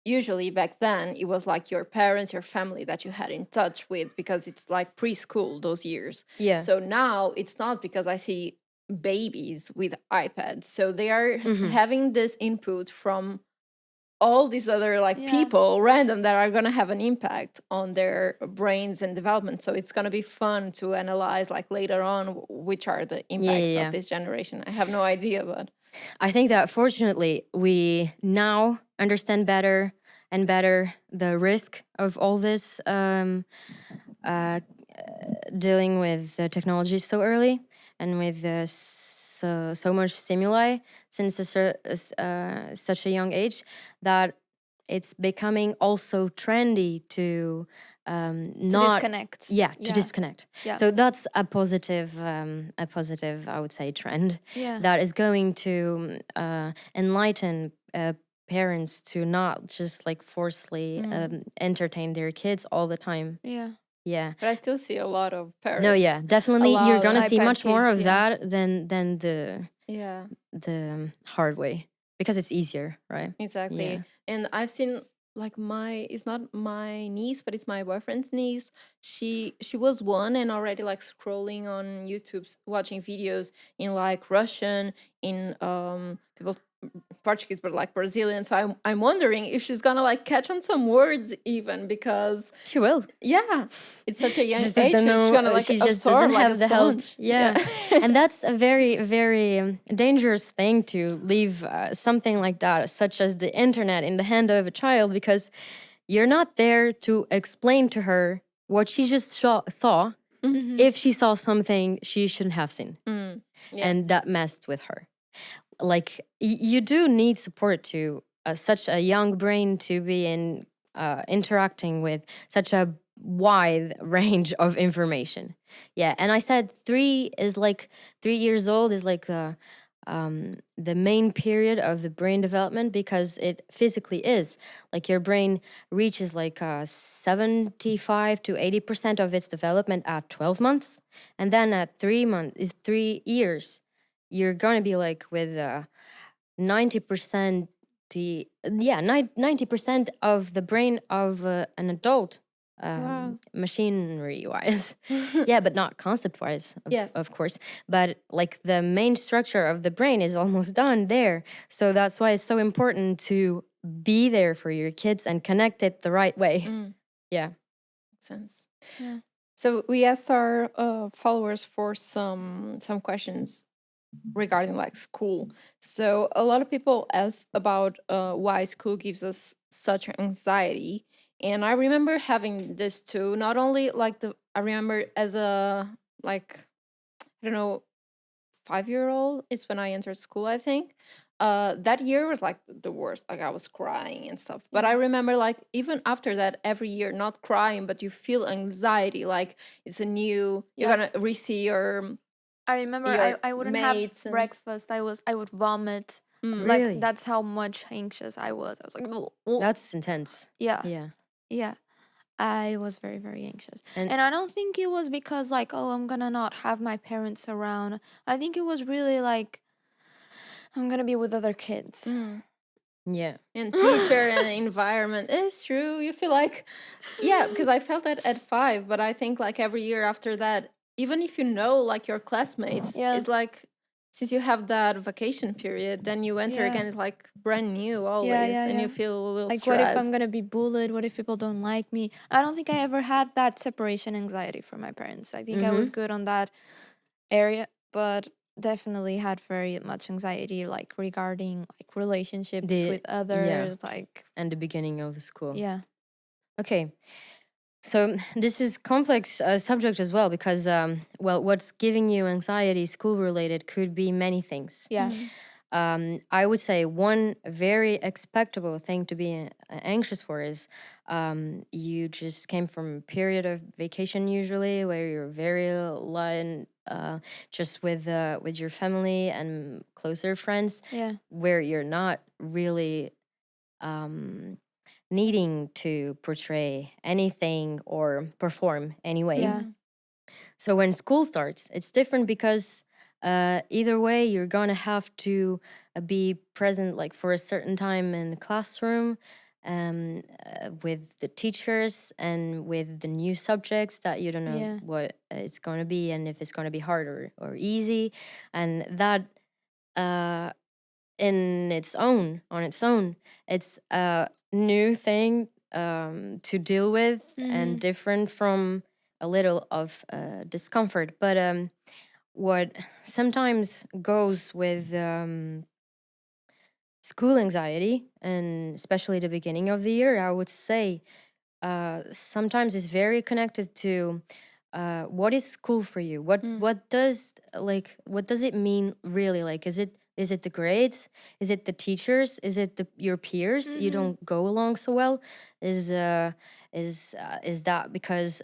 usually back then it was like your parents, your family that you had in touch with because it's like preschool those years. Yeah. So now it's not, because I see babies with iPads. So they are Hmm. having this input from all these other like Yeah, people random that are going to have an impact on their brains and development. So it's going to be fun to analyze like later on which are the Yeah, yeah, impacts of yeah. this generation. I have no idea, but I think that fortunately we now understand better and better the risk of all this uh, dealing with the technology so early and with so much stimuli since such a young age that it's becoming also trendy to to not disconnect. yeah to Yeah, disconnect. yeah, So that's a positive, I would say, trend yeah, that is going to enlighten parents to not just like forcefully entertain their kids all the time. yeah. Yeah. I still see a lot of No, yeah, parents definitely you're allow gonna them. see iPad much more kids. of Yeah, that than Yeah. the hard way because it's easier, right? Yeah. Exactly. And I've seen like my, it's not my niece, but it's my boyfriend's niece. She was one and already like scrolling on YouTube, watching videos in like Russian, in people Portuguese, but like Brazilian. So I'm wondering if she's gonna like catch on some words even, because She will. yeah, it's such a She young just age. doesn't She's know. gonna like She just absorb doesn't like a have the help. sponge. Yeah. Yeah, and that's a very, very dangerous thing to leave something like that, such as the internet, in the hand of a child, because you're not there to explain to her what she just saw. mm-hmm. If she saw something she shouldn't have seen, Mm. Yeah. and that messed with her. Like you do need support to such a young brain to be in interacting with such a wide range of information. Yeah, and I said 3 years old is like the main period of the brain development, because it physically is like your brain reaches like 75 to 80% of its development at 12 months, and then at 3 years you're gonna be like with 90% 90% of the brain of an adult, Wow. machinery wise. Yeah, but not concept wise, Yeah. of course, but like the main structure of the brain is almost done there. So that's why it's so important to be there for your kids and connect it the right way. Mm. Yeah. Makes sense. Yeah. So we asked our followers for some questions regarding like school. So a lot of people asked about why school gives us such anxiety, and I remember having this too. Not only like I remember as a like, I don't know, 5 year old is when I entered school, I think. That year was like the worst. Like I was crying and stuff. But I Yeah. remember like even after that, every year, not crying, but you feel anxiety. Like it's a new, you're Yeah. gonna re-see I remember your I wouldn't have mates and breakfast. I would vomit. mm, Like Really? that's how much anxious I was. I was like, "Ugh, ugh." That's intense. Yeah, Yeah. yeah. I was very, very anxious. And And I don't think it was because like, oh, I'm gonna not have my parents around. I think it was really like I'm gonna be with other kids. mm. yeah. And teacher and environment. It's true. You feel like, yeah, because I felt that at 5, but I think like every year after that, even if you know like your classmates, Yeah, it's like since you have that vacation period, then you enter yeah, again, it's like brand new yeah, always, yeah, and you yeah. feel a little Like, what if I'm stressed. gonna be bullied? What if people don't like me? I don't think I ever had that separation anxiety from my parents. I think I was Mm-hmm. good on that area, but definitely had very much anxiety, like regarding like relationships The with Yeah, others. Like, and the beginning of the school. yeah, Okay, so this is complex subject as well because well, what's giving you anxiety, school related, could be many things. yeah, I would say one very expectable thing to be anxious for is you just came from a period of vacation, usually where you're very aligned, just with your family and closer friends, yeah, where you're not really um, needing to portray anything or perform anyway. yeah, So when school starts, it's different because either way, you're gonna have to be present like for a certain time in the classroom, with the teachers and with the new subjects that you don't know yeah, what it's gonna be and if it's gonna be hard or easy, and that uh, on its own, it's a new thing to deal with and mm-hmm. different from a little of discomfort. But what sometimes goes with school anxiety, and especially the beginning of the year, I would say sometimes is very connected to what is school for you. Mm. What does it mean really? Like, is it the grades? Is it the teachers? Is it your peers you Mm-hmm. don't go along so well? Is is that because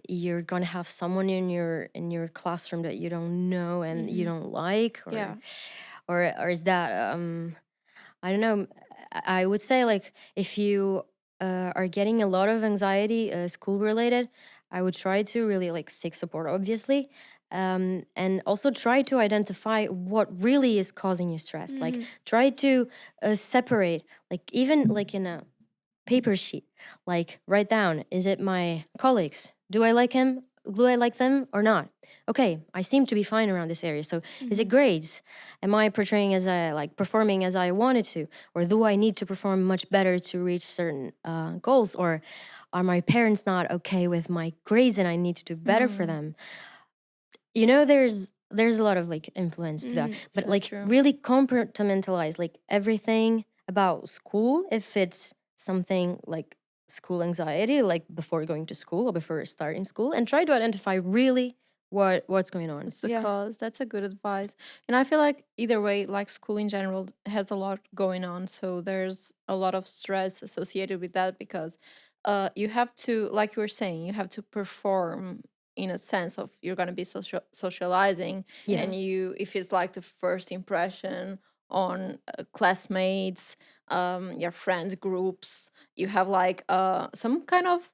you're gonna have someone in your classroom that you don't know and you Mm-hmm. don't like, Yeah. or is that I don't know. I would say, like, if you are getting a lot of anxiety, school related, I would try to really like seek support, obviously, and also try to identify what really is causing you stress. Like, Mm-hmm. try to separate, like, even like in a paper sheet, like write down: is it my colleagues? Do I like him? Do I like them or not? Okay, I seem to be fine around this area. So is it Mm-hmm. grades? Am I portraying as I like performing as I wanted to? Or do I need to perform much better to reach certain goals? Or are my parents not okay with my grades and I need to do better for Mm. them? There's a lot of like influence to that, Mm-hmm. but So like true. really compartmentalize like everything about school, if it's something like school anxiety, like before going to school or before starting school, and try to identify really what's going on. What's the Yeah, cause? That's a good advice. And I feel like either way, like school in general has a lot going on. So there's a lot of stress associated with that because you have to, like you were saying, you have to perform in a sense of you're going to be socializing. Yeah, And you, if it's like the first impression on classmates, your friends groups, you have like some kind of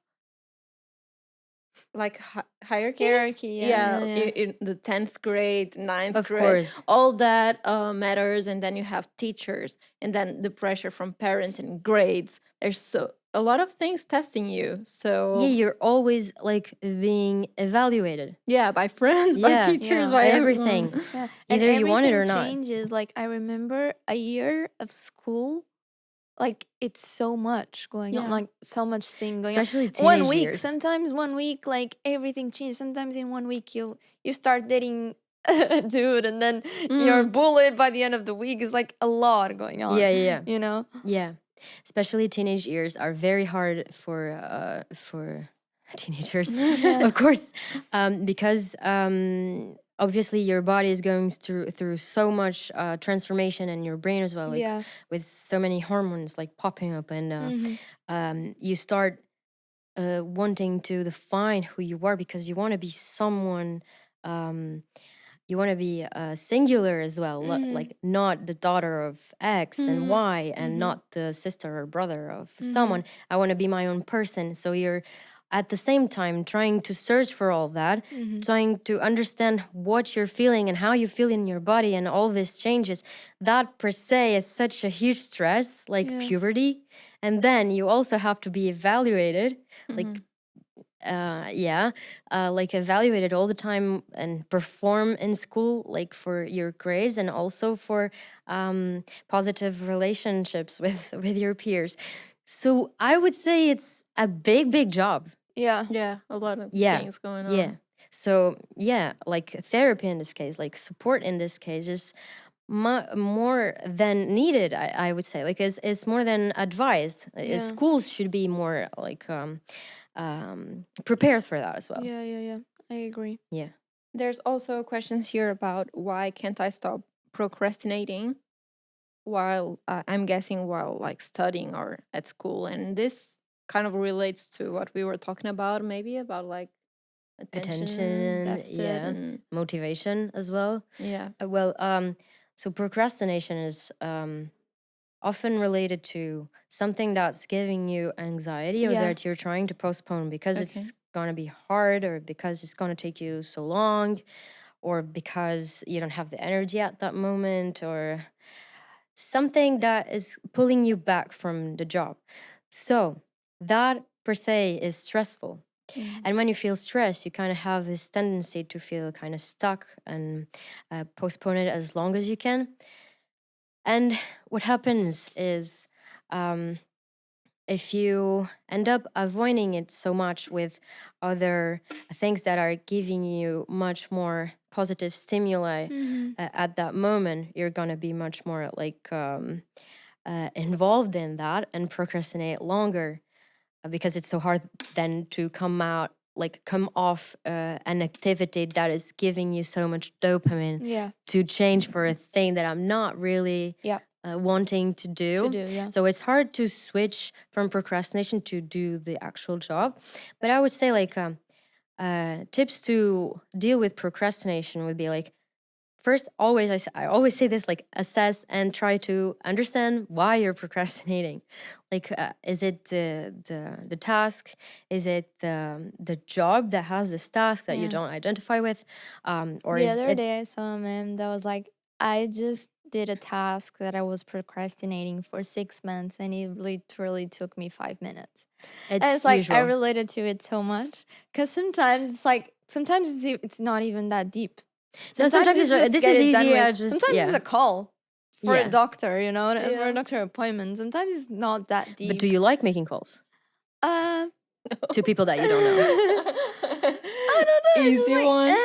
like hierarchy. hierarchy. Yeah, Yeah, yeah, yeah. in the 10th grade, ninth of grade, course. all that matters. And then you have teachers, and then the pressure from parents and grades. There's so a lot of things testing you. Yeah, So you're always like being evaluated. yeah, by friends, by Yeah, teachers, Yeah. by everyone. everything, Yeah, and either you want it everything or not. changes. Like, I remember a year of school, like it's so much going on, Yeah. like so much thing going on. Especially One teenage week, years. sometimes one week, like everything changes. Sometimes in one week you start dating a dude, and then you're Mm. bullied by the end of the week. It's like a lot going on, Yeah, yeah, yeah. you know? Yeah, especially teenage years are very hard for teenagers, Yeah. of course, because obviously your body is going through so much transformation, and your brain as well, like Yeah. with so many hormones like popping up, and Mhm. you start wanting to define who you are because you want to be someone. Um, you want to be singular as well, Mhm. like not the daughter of X and Mm. Y and Mhm. not the sister or brother of Mhm. someone. I want to be my own person. So you're at the same time trying to search for all that, Mhm. trying to understand what you're feeling and how you feel in your body and all these changes. That per se is such a huge stress, like Yeah. puberty. And then you also have to be evaluated, like Mhm. yeah, like evaluated all the time and perform in school, like for your grades and also for positive relationships with with your peers. So I would say it's a big job. Yeah. Yeah, a lot of Yeah, things going yeah. on. So yeah, like therapy in this case, like support in this case is more than needed. I would say, like, is more than advised. Yeah. Schools should be more like prepared for that as well. Yeah, yeah, yeah. I agree. Yeah. There's also questions here about why can't I stop procrastinating while I'm guessing while like studying or at school, and this kind of relates to what we were talking about, maybe about like attention Attention, deficit yeah, and motivation as well. yeah. Well, so procrastination is often related to something that's giving you anxiety or Yeah. that you're trying to postpone because Okay. it's going to be hard or because it's going to take you so long or because you don't have the energy at that moment or something that is pulling you back from the job. So that per se is stressful. Mm. And when you feel stressed, you kind of have this tendency to feel kind of stuck and postpone it as long as you can. And what happens is, if you end up avoiding it so much with other things that are giving you much more positive stimuli Mm-hmm. at that moment, you're gonna be much more like involved in that and procrastinate longer because it's so hard then to come off an activity that is giving you so much dopamine Yeah. to change for a thing that I'm not really Yeah. wanting to To do. do, yeah. So it's hard to switch from procrastination to do the actual job. But I would say like tips to deal with procrastination would be like, first, always I always say this, like assess and try to understand why you're procrastinating. Like, is it the task? Is it the job that has this task that you Yeah. don't identify with, or The is other it? day I saw a meme that was like, I just did a task that I was procrastinating for 6 months and it literally took me 5 minutes. And It's it's like I usual. related to it so much because sometimes it's like sometimes it's not even that deep. No, Sometimes sometimes you it's just this get is it done easy. with. I just Sometimes it's yeah a call for a yeah. doctor, for a Yeah. doctor appointment. Sometimes it's not that But do deep. you like making calls Uh, to people that you don't know? I don't know. It's just Easy like, one.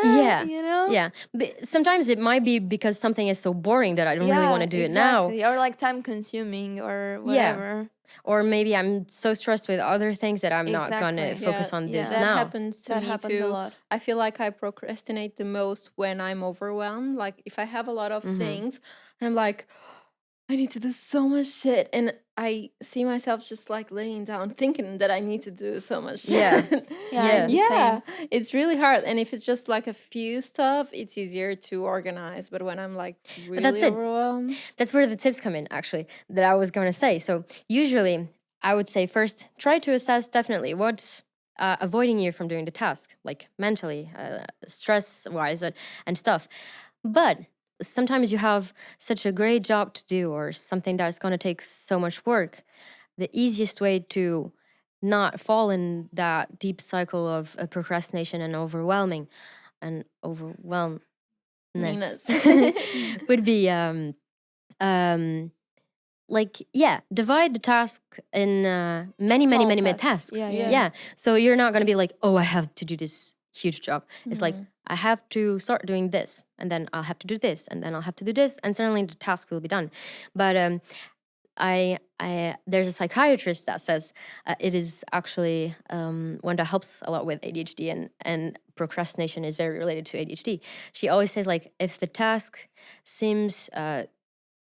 Yeah. you know. Yeah. But sometimes it might be because something is so boring that I don't really want Yeah, to do it now. exactly. Or like time consuming or Yeah. whatever. Or maybe I'm so stressed with other things that I'm not gonna Exactly. Yeah, focus on this Yeah. that now. happens to That me happens a too. lot. I feel like I procrastinate the most when I'm overwhelmed. Like if I have a lot of Mm-hmm. things, I'm like, I need to do so much shit. And I see myself just like laying down thinking that I need to do so much Yeah. shit. Yeah, I'm the Yes. Yeah, same. it's really hard. And if it's just like a few stuff, it's easier to organize. But when I'm like But that's really it. overwhelmed, That's where the tips come in, actually, that I was gonna say. So usually I would say first try to assess definitely what's avoiding you from doing the task, like mentally, stress wise, and stuff. But sometimes you have such a great job to do or something that's going to take so much work. The easiest way to not fall in that deep cycle of procrastination and overwhelmness Nina's. would be um like, yeah, divide the task in Small many tasks. tasks. Yeah, yeah, Yeah. yeah. Yeah, so you're not going to be like, oh, I have to do this huge job. It's like, Mhm. I have to start doing this and then I'll have to do this and then I'll have to do this and suddenly the task will be done. But I there's a psychiatrist that says it is actually one that helps a lot with ADHD and procrastination is very related to ADHD. She always says like, if the task seems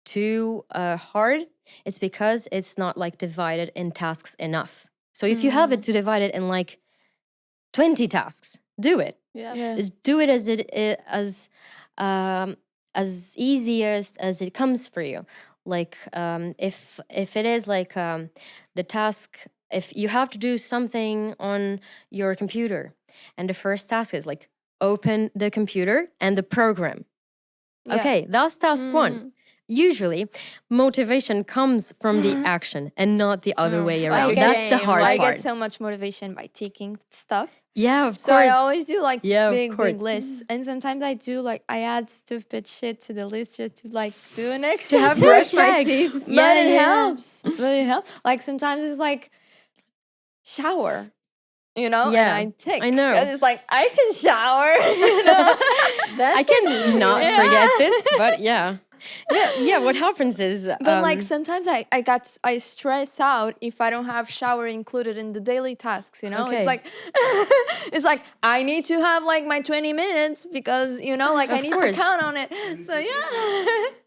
too hard, it's because it's not like divided in tasks enough. So if you have it Mm, to divide it in like 20 tasks, do it. Yeah. yeah. Just do it um, as easy as it comes for you. Like if it is like the task, if you have to do something on your computer, and the first task is like open the computer and the program. Yeah. Okay, that's task one. Mm. Usually, motivation comes from the action and not the other Mm, way like I a around. get That's the game, hard I like get part. so much motivation by taking stuff. Yeah, of So I course. always do like Yeah, of big course. lists. And sometimes I do like I add stupid shit to the list just to like do an To extra have task. brush my checks. teeth. But Yeah, it yeah. helps. But it helps. Like sometimes it's like shower. you know, and Yeah, I I tick. And know. it's like, I can shower, you know? I That's can not forget Yeah. this, but yeah. Yeah, what happens is But like sometimes I stress out if I don't have shower included in the daily tasks, you know? It's okay. like it's like I need to have like my 20 minutes because, you know, like I Of need to course. count on it. So yeah.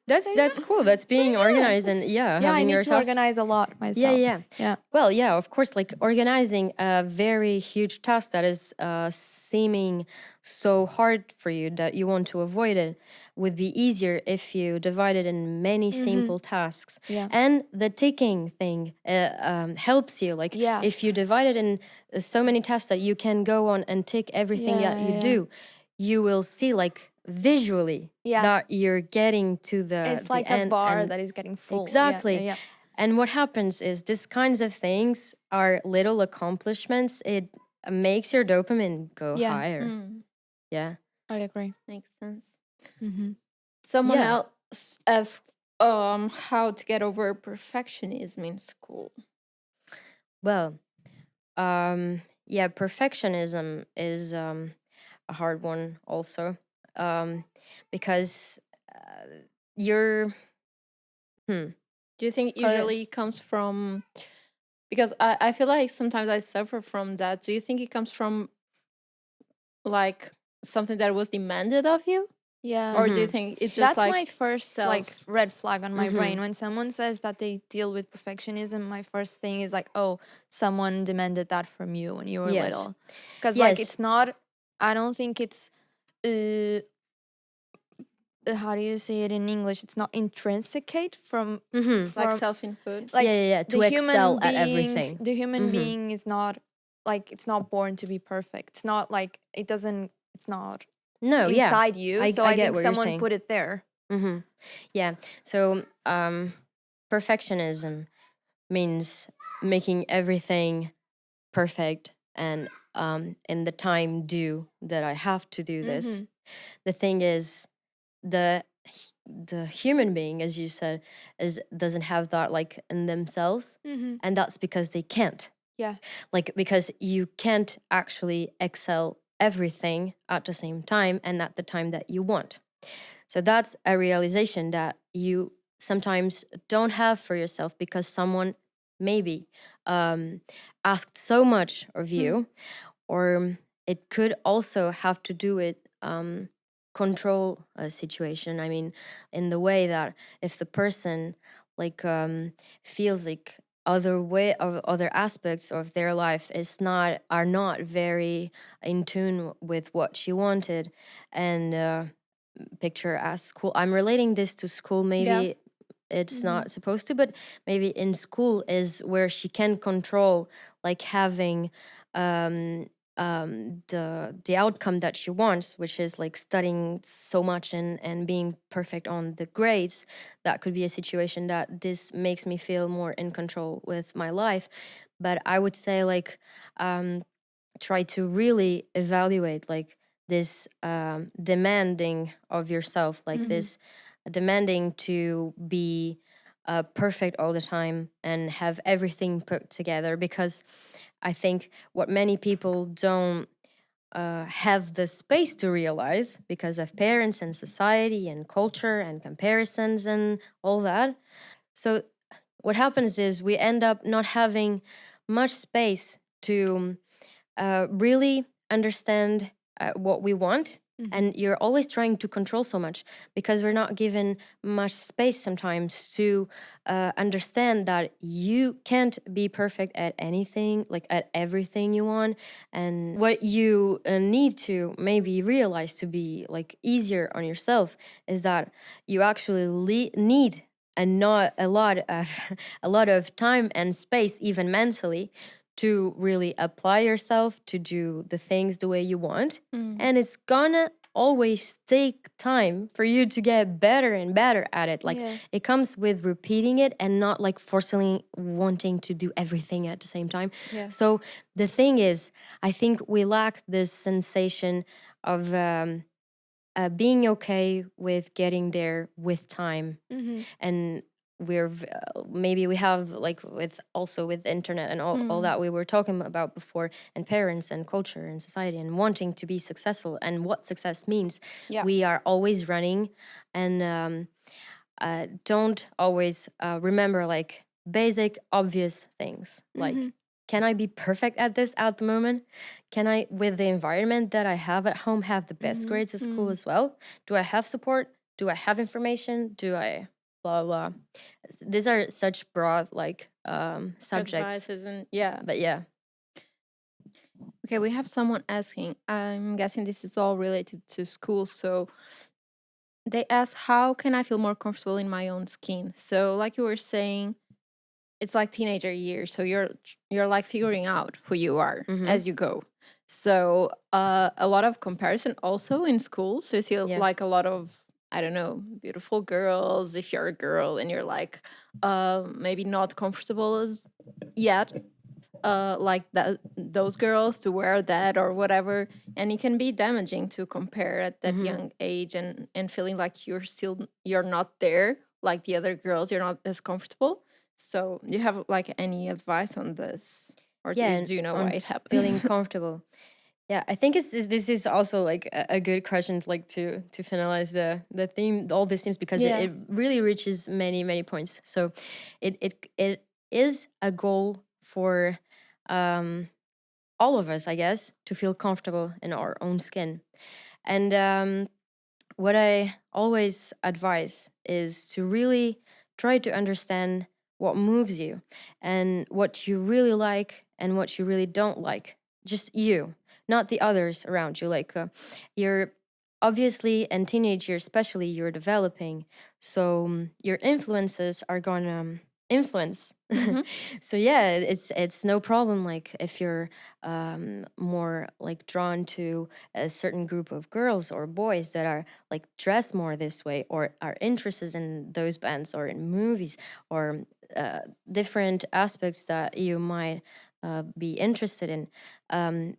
So That's yeah. cool. That's So being yeah. organized and yeah, Yeah, I having need your to tasks. organize a lot Yeah, myself. yeah. Yeah. Well, yeah, of course, like organizing a very huge task that is seeming so hard for you that you want to avoid it would be easier if you divide it in many Mhm. simple tasks. Yeah. And the ticking thing helps you. Like Yeah. if you divide it in so many tasks that you can go on and tick everything Yeah, that you yeah. do, you will see like visually Yeah. that you're getting to It's the like a end bar and that is getting full. Yeah, yeah, exactly. yeah. And what happens is these kinds of things are little accomplishments. It makes your dopamine go Yeah, higher. mm, Yeah. I agree. makes sense. Mm-hmm. Someone Yeah. else asked how to get over perfectionism in school. Well, yeah, perfectionism is a hard one also. Um, because you're hmm, Do you think co- usually comes from, because I feel like sometimes I suffer from that. Do you think it comes from like something that was demanded of you? Yeah. Or do you mhm, think it's just That's like my first like self? red flag on my brain. mhm. When someone says that they deal with perfectionism, my first thing is like, oh, someone demanded that from you when you were Yes. little. Cuz like Yes. it's not, I don't think it's uh, how do you say it in English? It's not intrinsicate Mhm. Like from self input? Yeah, like yeah, yeah, to excel at everything. the human Mhm. being is not like, it's not born to be perfect. It's not like it's not No, yeah. inside you. So I I get think what you're someone saying. put it there. Mm-hmm. Yeah. So, perfectionism means making everything perfect and in the time due that I have to do this. Mhm. The thing is, the the human being, as you said, is doesn't have that like in themselves, Mhm. and that's because they can't. Yeah. Like because you can't actually excel everything at the same time and at the time that you want. So that's a realization that you sometimes don't have for yourself because someone maybe um, asked so much of Hmm. you, or it could also have to do with control a situation. I mean, in the way that if the person like feels like other way of other aspects of their life is not are not very in tune with what she wanted and picture as school. I'm relating this to school. Yeah. Maybe it's Mhm. not supposed to, but maybe in school is where she can control, like having um, the outcome that she wants, which is like studying so much and being perfect on the grades. That could be a situation that this makes me feel more in control with my life. But I would say like try to really evaluate like this demanding of yourself, like Mhm. this demanding to be perfect all the time and have everything put together. Because I think what many people don't have the space to realize because of parents and society and culture and comparisons and all that. So what happens is we end up not having much space to really understand what we want. Mhm. And you're always trying to control so much because we're not given much space sometimes to understand that you can't be perfect at anything, like at everything you want. And what you need to maybe realize to be like easier on yourself is that you actually need and not a lot of a lot of time and space, even mentally, to really apply yourself to do the things the way you want. Mm. And it's gonna always take time for you to get better and better at it. Like Yeah. it comes with repeating it and not like forcing wanting to do everything at the same time. Yeah. So the thing is, I think we lack this sensation of being okay with getting there with time Mhm. and maybe we have like with also with internet and all Mm. that we were talking about before, and parents and culture and society and wanting to be successful and what success means. Yeah. We are always running, and don't always remember like basic obvious things Mhm. like, can I be perfect at this at the moment? Can I, with the environment that I have at home, have the best Mhm. grades at school Mm. as well? Do I have support? Do I have information? Do I blah blah? These are such broad like subjects, Advices and yeah. but yeah. Okay, we have someone asking. I'm guessing this is all related to school. So they ask, how can I feel more comfortable in my own skin? So, like you were saying, it's like teenager years. So you're like figuring out who you are Mm-hmm. as you go. So a lot of comparison also in school. So you see Yeah. like a lot of, I don't know, beautiful girls. If you're a girl and you're like maybe not comfortable as yet, like that those girls to wear that or whatever, and it can be damaging to compare at that Mm-hmm. young age and feeling like you're not there like the other girls, you're not as comfortable. So you have like any advice on this, or Yeah, and do you know why on it feeling happens? comfortable. Yeah, I think this is also like a good question, like to finalize the theme, all these themes, because Yeah. it really reaches many points. So, it is a goal for um, all of us, I guess, to feel comfortable in our own skin. And what I always advise is to really try to understand what moves you and what you really like and what you really don't like. Just you, not the others around you. Like you're obviously, and teenage years especially, you're developing. So your influences are going to influence. Hmm. So yeah, it's no problem like if you're more like drawn to a certain group of girls or boys that are like dress more this way or are interested in those bands or in movies or different aspects that you might be interested in.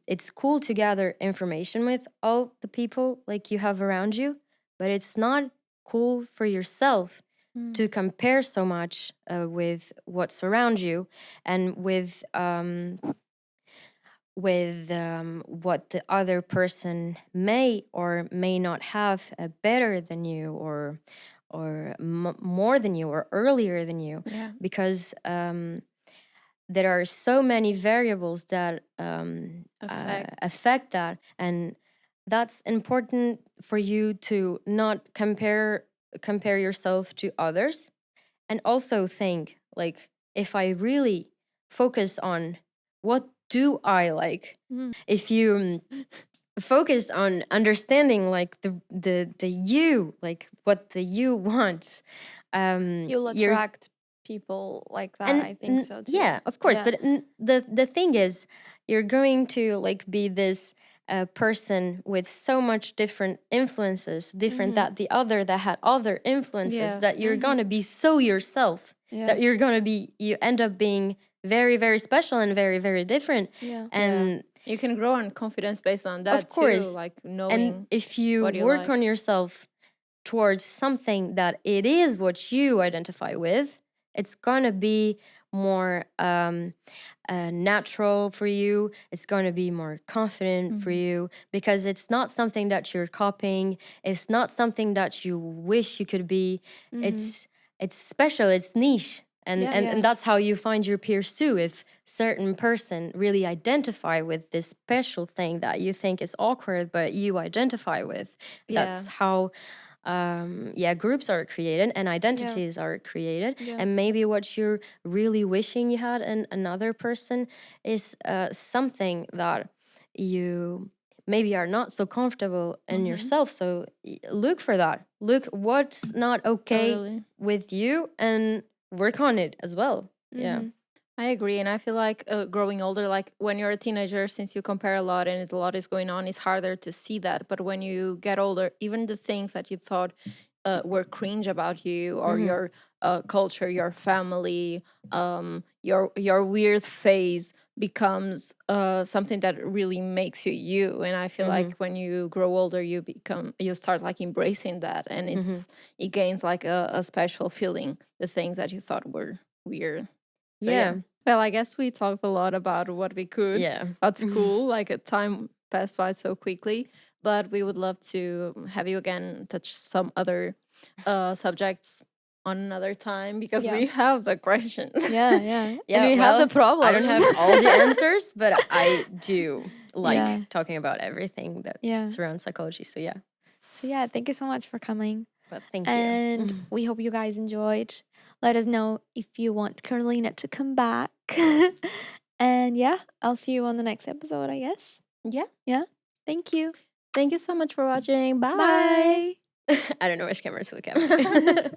It's cool to gather information with all the people like you have around you, but it's not cool for yourself Mm. to compare so much with what's around you and with what the other person may or may not have better than you or more than you or earlier than you, Yeah. because there are so many variables that Affect. affect that, and that's important for you to not compare yourself to others, and also think like, if I really focus on what do I like, Mm. if you focus on understanding like the you, like what the you wants, You'll you're attract people like that, and I think so yeah, too. of course, Yeah. but the thing is, you're going to like be this person with so much different influences, different Mhm. that the other that had other influences, Yes. that you're Mhm. gonna be so yourself, Yeah. that you're gonna be, you end up being very special and very different. Yeah. Yeah. And You can grow in confidence based on of that too, course, like and knowing if you what you work on like. yourself towards something that it is what you identify with, it's gonna be more natural for you. It's gonna be more confident for Mhm. you because it's not something that you're copying. It's not something that you wish you could be. Mhm. It's special. It's niche. And, Yeah. and and Yeah. that's how you find your peers too. If certain person really identify with this special thing that you think is awkward, but you identify with, Yeah. that's how yeah, groups are created and Yeah. identities are created. Yeah. And maybe what you're really wishing you had in another person is something that you maybe are not so comfortable in Hmm. yourself. So look for that, look what's not okay Totally. with you and work on it as well. Yeah. Mhm. I agree. And I feel like growing older, like when you're a teenager, since you compare a lot and a lot is going on, it's harder to see that. But when you get older, even the things that you thought were cringe about you, or Mm-hmm. your culture, your family, your weird phase becomes something that really makes you you. And I feel Mm-hmm. like when you grow older, you start like embracing that, and Mm-hmm. it gains like a special feeling, the things that you thought were weird. So yeah. Yeah. Well, I guess we talked a lot about what we could Yeah. at school. Like, time passed by so quickly, but we would love to have you again touch some other subjects on another time, because Yeah. we have the questions. Yeah, yeah. And Yeah, we have the well, I don't problems. have all the answers, but I do like Yeah. talking about everything that Yeah. surrounds psychology. So yeah, So yeah, thank you so much for coming. but thank you. And we hope you guys enjoyed. Let us know if you want Carolina to come back. And yeah, I'll see you on the next episode, I guess. Yeah. Yeah. Thank you. Thank you so much for watching. Bye. Bye. I don't know which camera to look at.